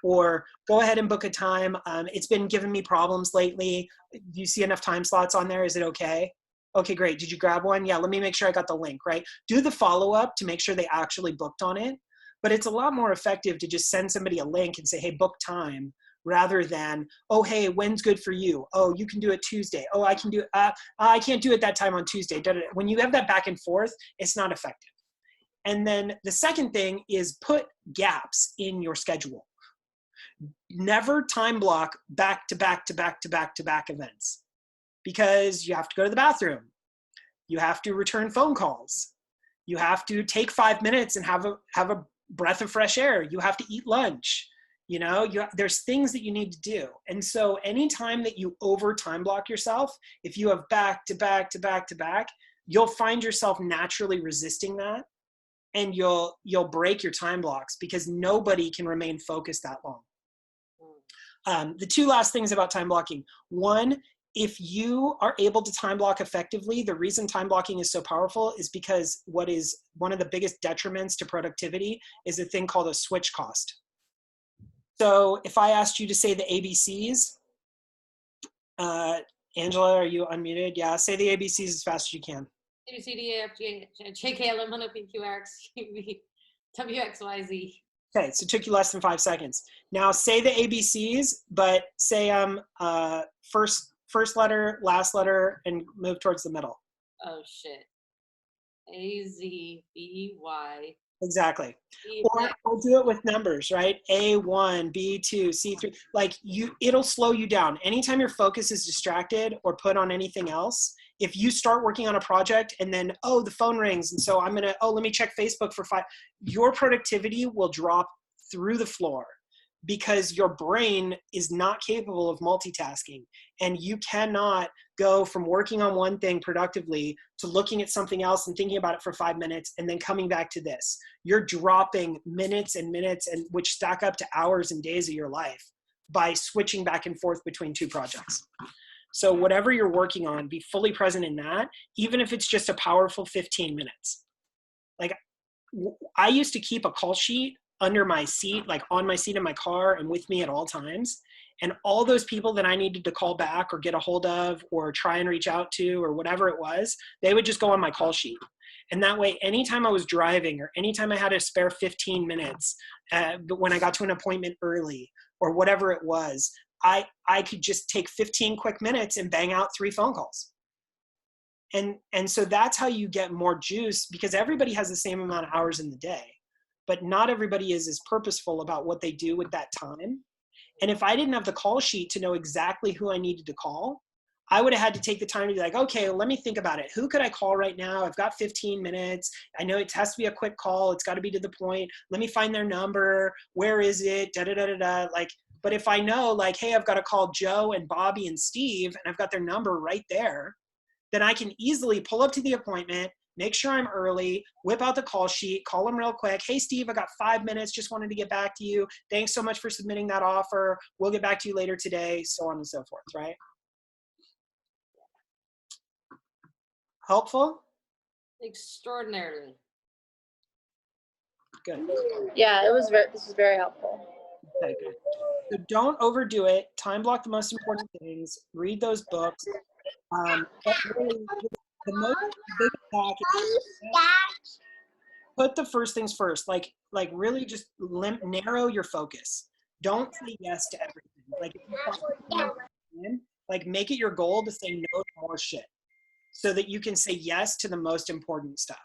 Or go ahead and book a time. It's been giving me problems lately. Do you see enough time slots on there? Is it okay? Okay, great. Did you grab one? Yeah, let me make sure I got the link, right? Do the follow-up to make sure they actually booked on it. But it's a lot more effective to just send somebody a link and say, hey, book time, rather than, oh, hey, when's good for you? Oh, you can do it Tuesday. Oh, I can do it. I can't do it that time on Tuesday. When you have that back and forth, it's not effective. And then the second thing is put gaps in your schedule. Never time block back to back to back to back to back events, because you have to go to the bathroom. You have to return phone calls. You have to take 5 minutes and have a breath of fresh air. You have to eat lunch. There's things that you need to do. And so anytime that you over time block yourself, if you have back to back to back to back, you'll find yourself naturally resisting that, and you'll break your time blocks, because nobody can remain focused that long. The 2 last things about time blocking. 1, if you are able to time block effectively, the reason time blocking is so powerful is because what is one of the biggest detriments to productivity is a thing called a switch cost. So if I asked you to say the ABCs, Angela, are you unmuted? Yeah, say the ABCs as fast as you can. A, B, C, D, E, F, G, H, J, K, L, M, N, O, P, Q, R, X, U, V, W, X, Y, Z. Okay, so it took you less than 5 seconds. Now say the ABCs, but say first letter, last letter, and move towards the middle. Oh shit. A, Z, B, Y. Exactly. B, Or I'll do it with numbers, right? A1, B2, C3. Like, it'll slow you down. Anytime your focus is distracted or put on anything else, if you start working on a project and then, oh, the phone rings, and so let me check Facebook for 5, your productivity will drop through the floor, because your brain is not capable of multitasking. And you cannot go from working on one thing productively to looking at something else and thinking about it for 5 minutes and then coming back to this. You're dropping minutes and minutes, and which stack up to hours and days of your life by switching back and forth between 2 projects. So whatever you're working on, be fully present in that, even if it's just a powerful 15 minutes. Like, I used to keep a call sheet under my seat, like on my seat in my car and with me at all times. And all those people that I needed to call back or get a hold of or try and reach out to or whatever it was, they would just go on my call sheet. And that way, anytime I was driving or anytime I had a spare 15 minutes, but when I got to an appointment early or whatever it was, I could just take 15 quick minutes and bang out 3 phone calls. And so that's how you get more juice, because everybody has the same amount of hours in the day, but not everybody is as purposeful about what they do with that time. And if I didn't have the call sheet to know exactly who I needed to call, I would have had to take the time to be like, okay, well, let me think about it. Who could I call right now? I've got 15 minutes. I know it has to be a quick call. It's got to be to the point. Let me find their number. Where is it? Da, da, da, da, da. Like, but if I know like, hey, I've got to call Joe and Bobby and Steve, and I've got their number right there, then I can easily pull up to the appointment, make sure I'm early, whip out the call sheet, call them real quick. Hey, Steve, I got 5 minutes. Just wanted to get back to you. Thanks so much for submitting that offer. We'll get back to you later today, so on and so forth, right? Helpful? Extraordinarily. Good. Yeah, this was very helpful. Okay, good. So don't overdo it. Time block the most important things. Read those books. But really, the most big attack is put the first things first. Like really just narrow your focus. Don't say yes to everything. Like if you like make it your goal to say no to more shit, so that you can say yes to the most important stuff.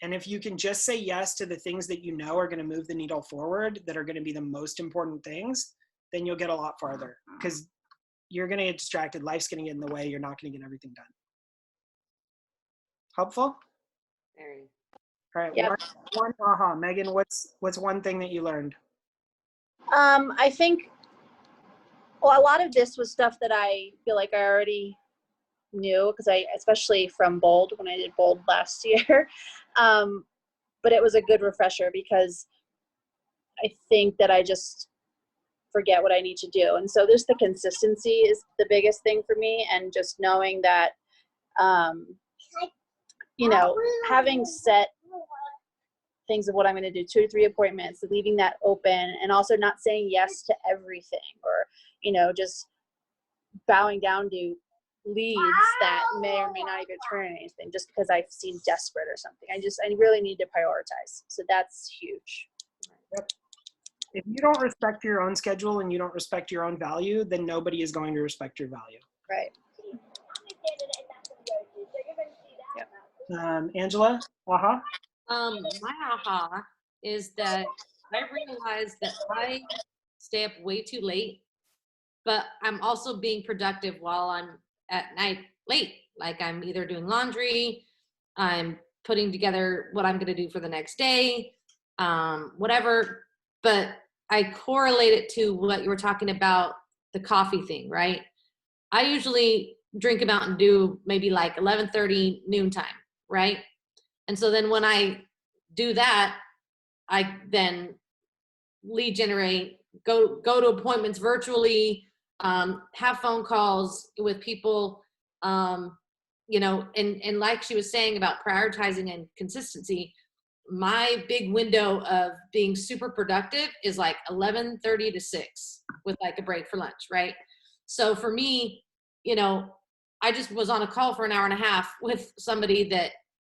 And if you can just say yes to the things that you know are going to move the needle forward, that are going to be the most important things, then you'll get a lot farther, because you're going to get distracted. Life's going to get in the way. You're not going to get everything done. Helpful? Very. All right. Yep. One aha. Megan, what's one thing that you learned? I think, well, a lot of this was stuff that I feel like I already knew, because especially from Bold, when I did Bold last year. But it was a good refresher, because I think that I just forget what I need to do. And so the consistency is the biggest thing for me. And just knowing that, having set things of what I'm going to do, 2 to 3 appointments, leaving that open, and also not saying yes to everything, or, just bowing down to leads that may or may not even turn anything just because I seem desperate or something. I really need to prioritize. So that's huge. Yep. If you don't respect your own schedule and you don't respect your own value, then nobody is going to respect your value. Right. Yep. Angela, aha. My aha is that I realized that I stay up way too late, but I'm also being productive while I'm at night late. Like I'm either doing laundry, I'm putting together what I'm going to do for the next day, whatever. But I correlate it to what you were talking about, the coffee thing, right? I usually drink a Mountain Dew maybe like 11:30 noontime, right? And so then when I do that, I then lead generate, go to appointments virtually, have phone calls with people, and like she was saying about prioritizing and consistency, my big window of being super productive is like 11:30 to 6 with like a break for lunch, right? So for me, I just was on a call for an hour and a half with somebody that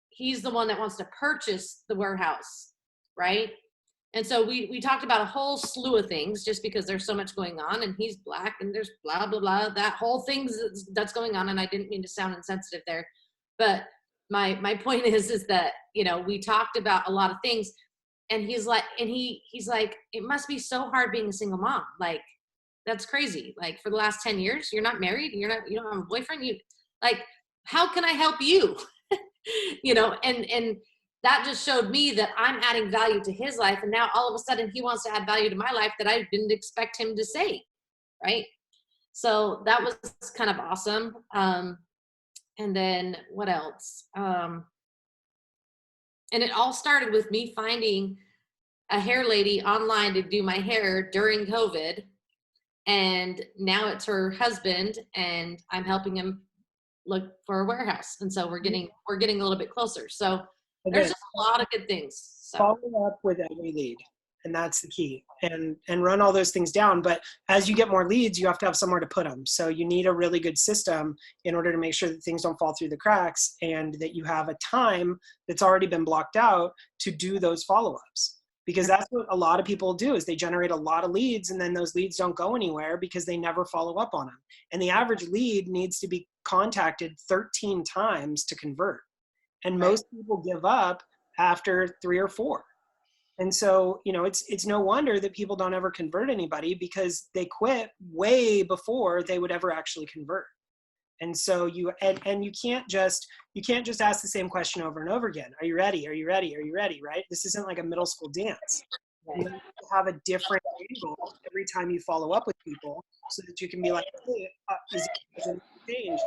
he's the one that wants to purchase the warehouse, right? And so we talked about a whole slew of things just because there's so much going on, and he's Black and there's blah, blah, blah, that whole thing that's going on. And I didn't mean to sound insensitive there, but my point is that, we talked about a lot of things, and he's like, it must be so hard being a single mom. Like, that's crazy. Like for the last 10 years, you're not married. You don't have a boyfriend. How can I help you? And that just showed me that I'm adding value to his life. And now all of a sudden he wants to add value to my life that I didn't expect him to say. Right. So that was kind of awesome. And then what else? And it all started with me finding a hair lady online to do my hair during COVID. And now it's her husband, and I'm helping him look for a warehouse. And so we're getting a little bit closer. So there's just a lot of good things. So. Follow up with every lead, and that's the key, and run all those things down. But as you get more leads, you have to have somewhere to put them. So you need a really good system in order to make sure that things don't fall through the cracks, and that you have a time that's already been blocked out to do those follow-ups. Because that's what a lot of people do, is they generate a lot of leads, and then those leads don't go anywhere because they never follow up on them. And the average lead needs to be contacted 13 times to convert. And most people give up after 3 or 4. And so, it's no wonder that people don't ever convert anybody, because they quit way before they would ever actually convert. And so you can't just ask the same question over and over again. Are you ready? Are you ready? Are you ready? Right? This isn't like a middle school dance. You have to have a different angle every time you follow up with people, so that you can be like, hey, is it changed?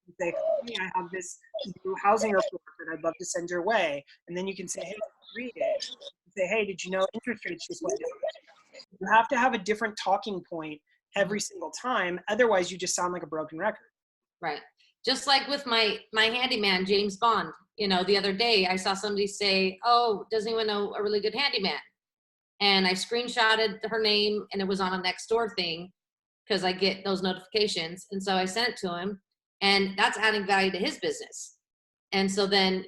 You say, hey, I have this new housing report that I'd love to send your way. And then you can say, hey, read it. You say, hey, did you know interest rates just went down? You have to have a different talking point every single time. Otherwise, you just sound like a broken record. Right. Just like with my handyman, James Bond, the other day I saw somebody say, oh, does anyone know a really good handyman? And I screenshotted her name, and it was on a Nextdoor thing, because I get those notifications. And so I sent it to him, and that's adding value to his business. And so then,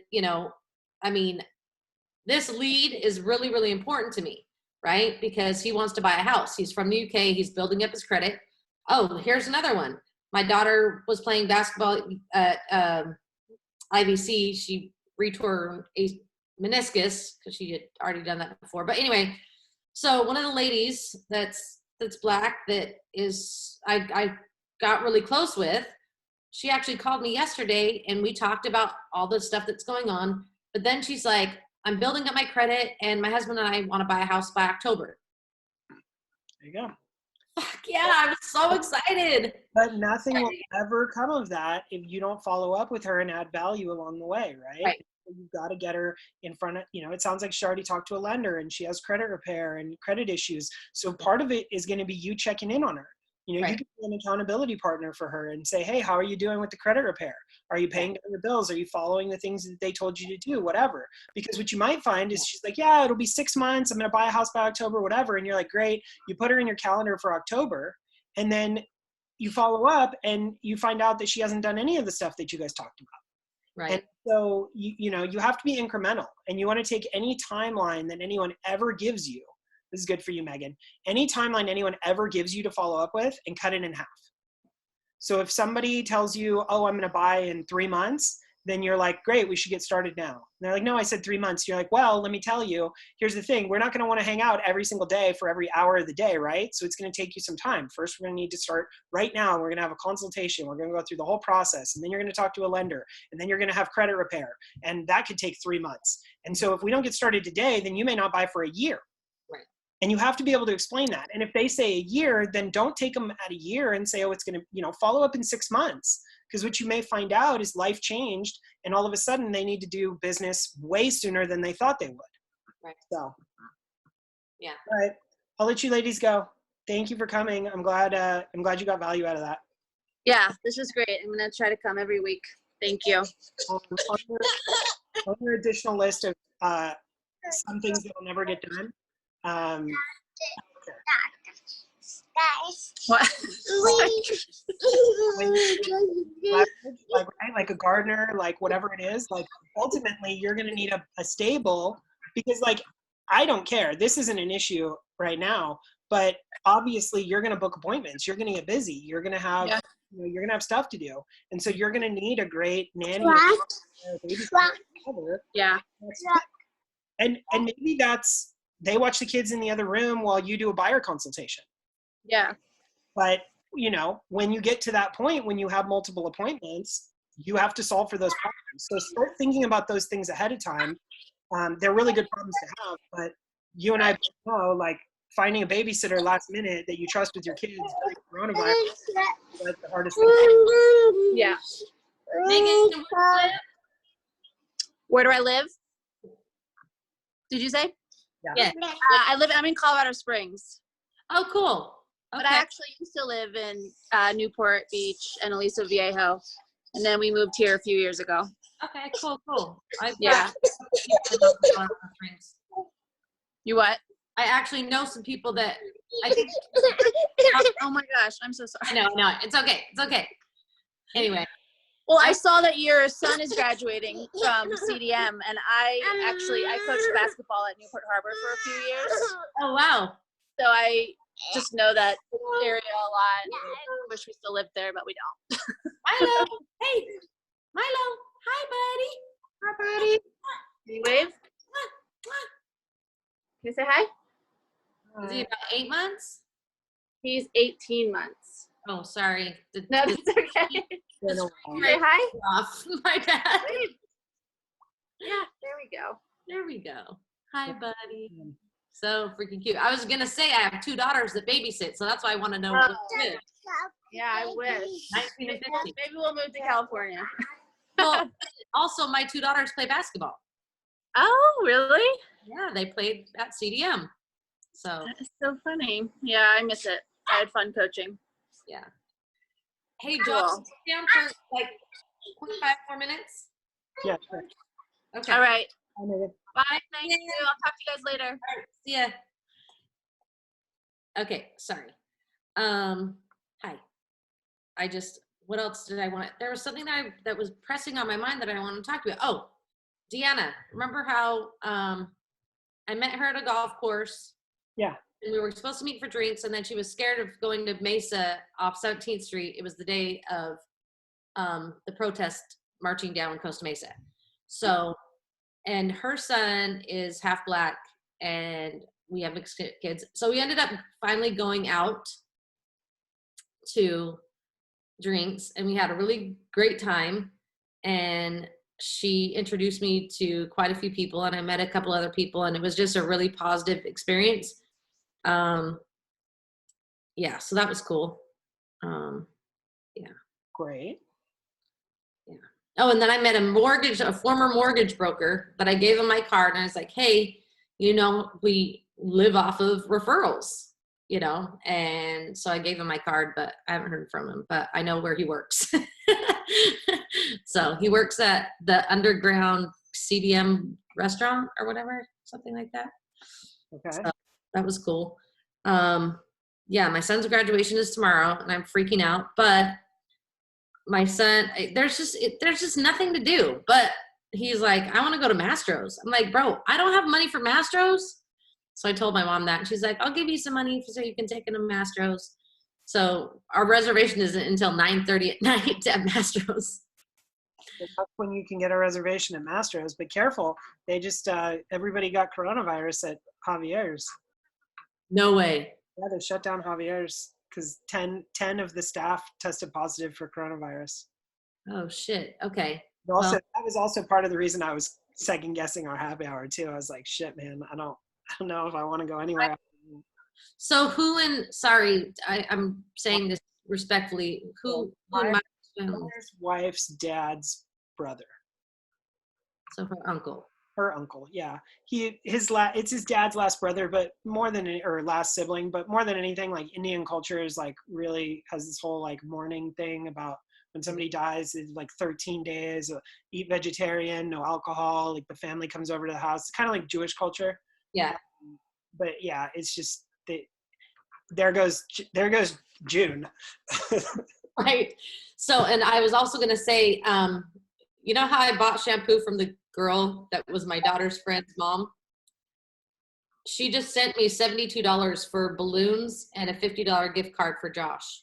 this lead is really, really important to me, right? Because he wants to buy a house. He's from the UK. He's building up his credit. Oh, here's another one. My daughter was playing basketball at IVC. She retore a meniscus because she had already done that before. But anyway, so one of the ladies that's black that is I got really close with, she actually called me yesterday, and we talked about all the stuff that's going on. But then she's like, I'm building up my credit, and my husband and I want to buy a house by October. There you go. Fuck yeah, I'm so excited. But nothing will ever come of that if you don't follow up with her and add value along the way, right? You've got to get her in front of, it sounds like she already talked to a lender and she has credit repair and credit issues. So part of it is going to be you checking in on her. You can be an accountability partner for her and say, hey, how are you doing with the credit repair? Are you paying down your bills? Are you following the things that they told you to do? Whatever. Because what you might find is she's like, yeah, it'll be 6 months. I'm going to buy a house by October, whatever. And you're like, great. You put her in your calendar for October, and then you follow up and you find out that she hasn't done any of the stuff that you guys talked about. Right. And so, you have to be incremental, and you want to take any timeline that anyone ever gives you. This is good for you, Megan. Any timeline anyone ever gives you to follow up with, and cut it in half. So if somebody tells you, oh, I'm going to buy in 3 months, then you're like, great, we should get started now. And they're like, no, I said 3 months. You're like, well, let me tell you, here's the thing. We're not going to want to hang out every single day for every hour of the day, right? So it's going to take you some time. First, we're going to need to start right now. We're going to have a consultation. We're going to go through the whole process. And then you're going to talk to a lender. And then you're going to have credit repair. And that could take 3 months. And so if we don't get started today, then you may not buy for a year. Right. And you have to be able to explain that. And if they say a year, then don't take them at a year and say, oh, it's going to, follow up in 6 months. Because what you may find out is life changed, and all of a sudden they need to do business way sooner than they thought they would. Right. So, yeah. All right, I'll let you ladies go. Thank you for coming. I'm glad you got value out of that. Yeah, this was great. I'm gonna try to come every week. Thank you. On your additional list of some things that will never get done. What? like a gardener, like whatever it is, like ultimately you're going to need a stable, because like, I don't care. This isn't an issue right now, but obviously you're going to book appointments. You're going to get busy. You're going to have, you're going to have stuff to do. And so you're going to need a great nanny. Yeah. And maybe they watch the kids in the other room while you do a buyer consultation. Yeah. But, when you get to that point, when you have multiple appointments, you have to solve for those problems. So start thinking about those things ahead of time. They're really good problems to have, but you and I both know, like, finding a babysitter last minute that you trust with your kids during coronavirus, that's the hardest thing. Yeah. Megan, Where do I live? Did you say? Yeah. I'm in Colorado Springs. Oh, cool. Okay. But I actually used to live in Newport Beach and Aliso Viejo, and then we moved here a few years ago. Okay, cool. Yeah. You what? I actually know some people that I think. Oh my gosh, I'm so sorry. No, it's okay. It's okay. Anyway. Well, I saw that your son is graduating from CDM, and I coached basketball at Newport Harbor for a few years. Oh, wow. So I just know that area a lot. I wish we still lived there, but we don't. Milo. Hey, Milo. Hi, buddy. Hi, buddy. Can you wave? you say hi? Is he about 8 months? He's 18 months. Oh, sorry. No, that's okay. Been a the while. screen Say rate hi. is off. My bad. Yeah, there we go. There we go. Hi, buddy. Mm. So freaking cute. I was gonna say I have 2 daughters that babysit, so that's why I want to know Oh. what's good. Yeah, I wish. 19 and 15. Maybe we'll move to California. Well, also my 2 daughters play basketball. Oh, really? Yeah, they played at CDM. So That is so funny. Yeah, I miss it. I had fun coaching. yeah. Hey, Cool. Josh, sit down for like 25 more minutes. Yeah, sure. Okay. All right. I made it. Bye. Thank you. I'll talk to you guys later. All right, see ya. Okay, sorry. Hi. What else did I want? There was something that was pressing on my mind that I wanted to talk about. Oh, Deanna, remember how I met her at a golf course? Yeah. And we were supposed to meet for drinks, and then she was scared of going to Mesa off 17th Street. It was the day of the protest marching down Costa Mesa. So, and her son is half Black, and we have mixed kids. So we ended up finally going out to drinks, and we had a really great time. And she introduced me to quite a few people, and I met a couple other people, and it was just a really positive experience. Yeah, so that was cool. Great. Oh, and then I met a former mortgage broker, but I gave him my card, and I was like, hey, we live off of referrals, and so I gave him my card, but I haven't heard from him, but I know where he works. So he works at the underground CDM restaurant or whatever, something like that. Okay. So that was cool. Yeah, my son's graduation is tomorrow, and I'm freaking out, but my son, there's just nothing to do. But he's like, I want to go to Mastro's. I'm like, bro, I don't have money for Mastro's. So I told my mom that, and she's like, I'll give you some money so you can take him to Mastro's. So our reservation isn't until 9:30 at night at Mastro's. That's when you can get a reservation at Mastro's, but careful. They just, everybody got coronavirus at Javier's. No way. Yeah, they shut down Javier's because 10 of the staff tested positive for coronavirus. Oh shit. Okay. Also, Well, that was also part of the reason I was second guessing our happy hour too. I was like, shit, man, I don't know if I want to go anywhere. so sorry, I'm saying this respectfully. Who in my family? Mother's wife's dad's brother, So her uncle. her uncle. Yeah, it's his dad's last brother, but or last sibling, but more than anything, like Indian culture is like really has this whole like mourning thing about when somebody dies, it's like 13 days, eat vegetarian, no alcohol. Like the family comes over to the house. It's kind of like Jewish culture. Yeah. But yeah, it's just there goes June. Right. So, and I was also going to say, you know how I bought shampoo from the girl that was my daughter's friend's mom? She just sent me $72 for balloons and a $50 gift card for Josh.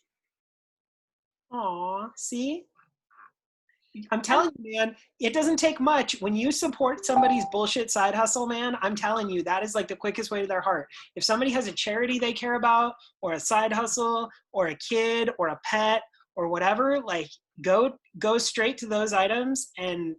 Aw, see? I'm telling you, man, it doesn't take much. When you support somebody's bullshit side hustle, man, I'm telling you, that is like the quickest way to their heart. If somebody has a charity they care about, or a side hustle, or a kid, or a pet, or whatever, like go straight to those items, and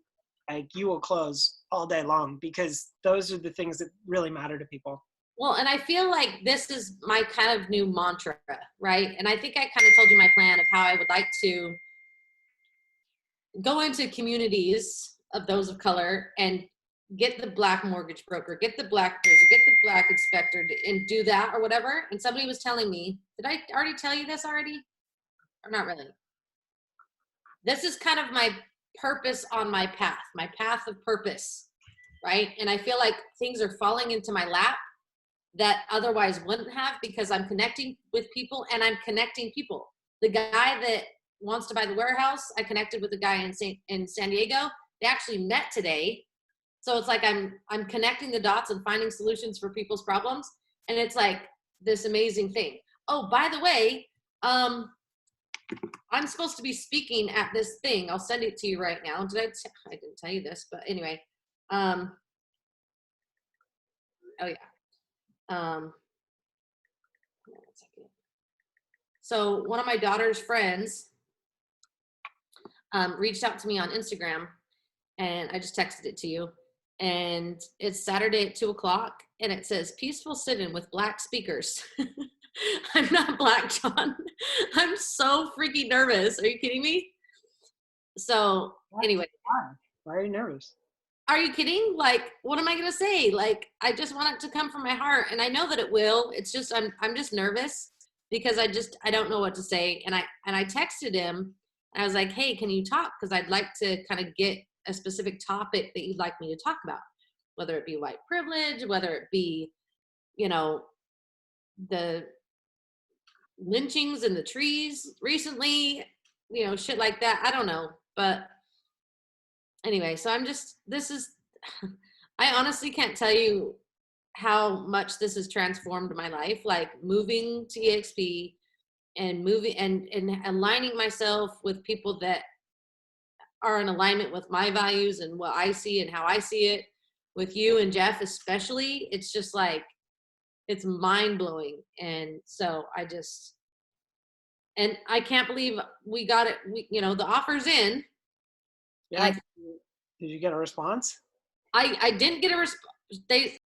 like you will close all day long, because those are the things that really matter to people. Well, and I feel like this is my kind of new mantra, right? And I think I kind of told you my plan of how I would like to go into communities of those of color and get the Black mortgage broker, get the Black appraiser, get the Black inspector, and do that or whatever. And somebody was telling me, did I already tell you this already? Or not really? This is kind of my purpose on my path of purpose, right? And I feel like things are falling into my lap that otherwise wouldn't have, because I'm connecting with people, and I'm connecting people. The guy that wants to buy the warehouse, I connected with the guy in San Diego. They actually met today. So it's like I'm connecting the dots and finding solutions for people's problems. And it's like this amazing thing. Oh, by the way, I'm supposed to be speaking at this thing. I'll send it to you right now. I didn't tell you this, but anyway. Oh yeah. Hold on one second. So one of my daughter's friends reached out to me on Instagram, and I just texted it to you. And it's Saturday at 2:00, and it says peaceful sit-in with Black speakers. I'm not Black, John. I'm so freaking nervous. Are you kidding me? So anyway, Why are you nervous? are you kidding? Like, what am I gonna say? Like, I just want it to come from my heart, and I know that it will. It's just I'm just nervous because I don't know what to say. And I texted him, and I was like, hey, can you talk? Because I'd like to kind of get a specific topic that you'd like me to talk about, whether it be white privilege, whether it be, you know, the lynchings in the trees recently, you know, shit like that. I don't know. But anyway, so I honestly can't tell you how much this has transformed my life, like moving to EXP and moving and aligning myself with people that are in alignment with my values and what I see and how I see it, with you and Jeff especially. It's just like, it's mind blowing. And so and I can't believe we got it. The offer's in. Yeah. Did you get a response? I didn't get a response.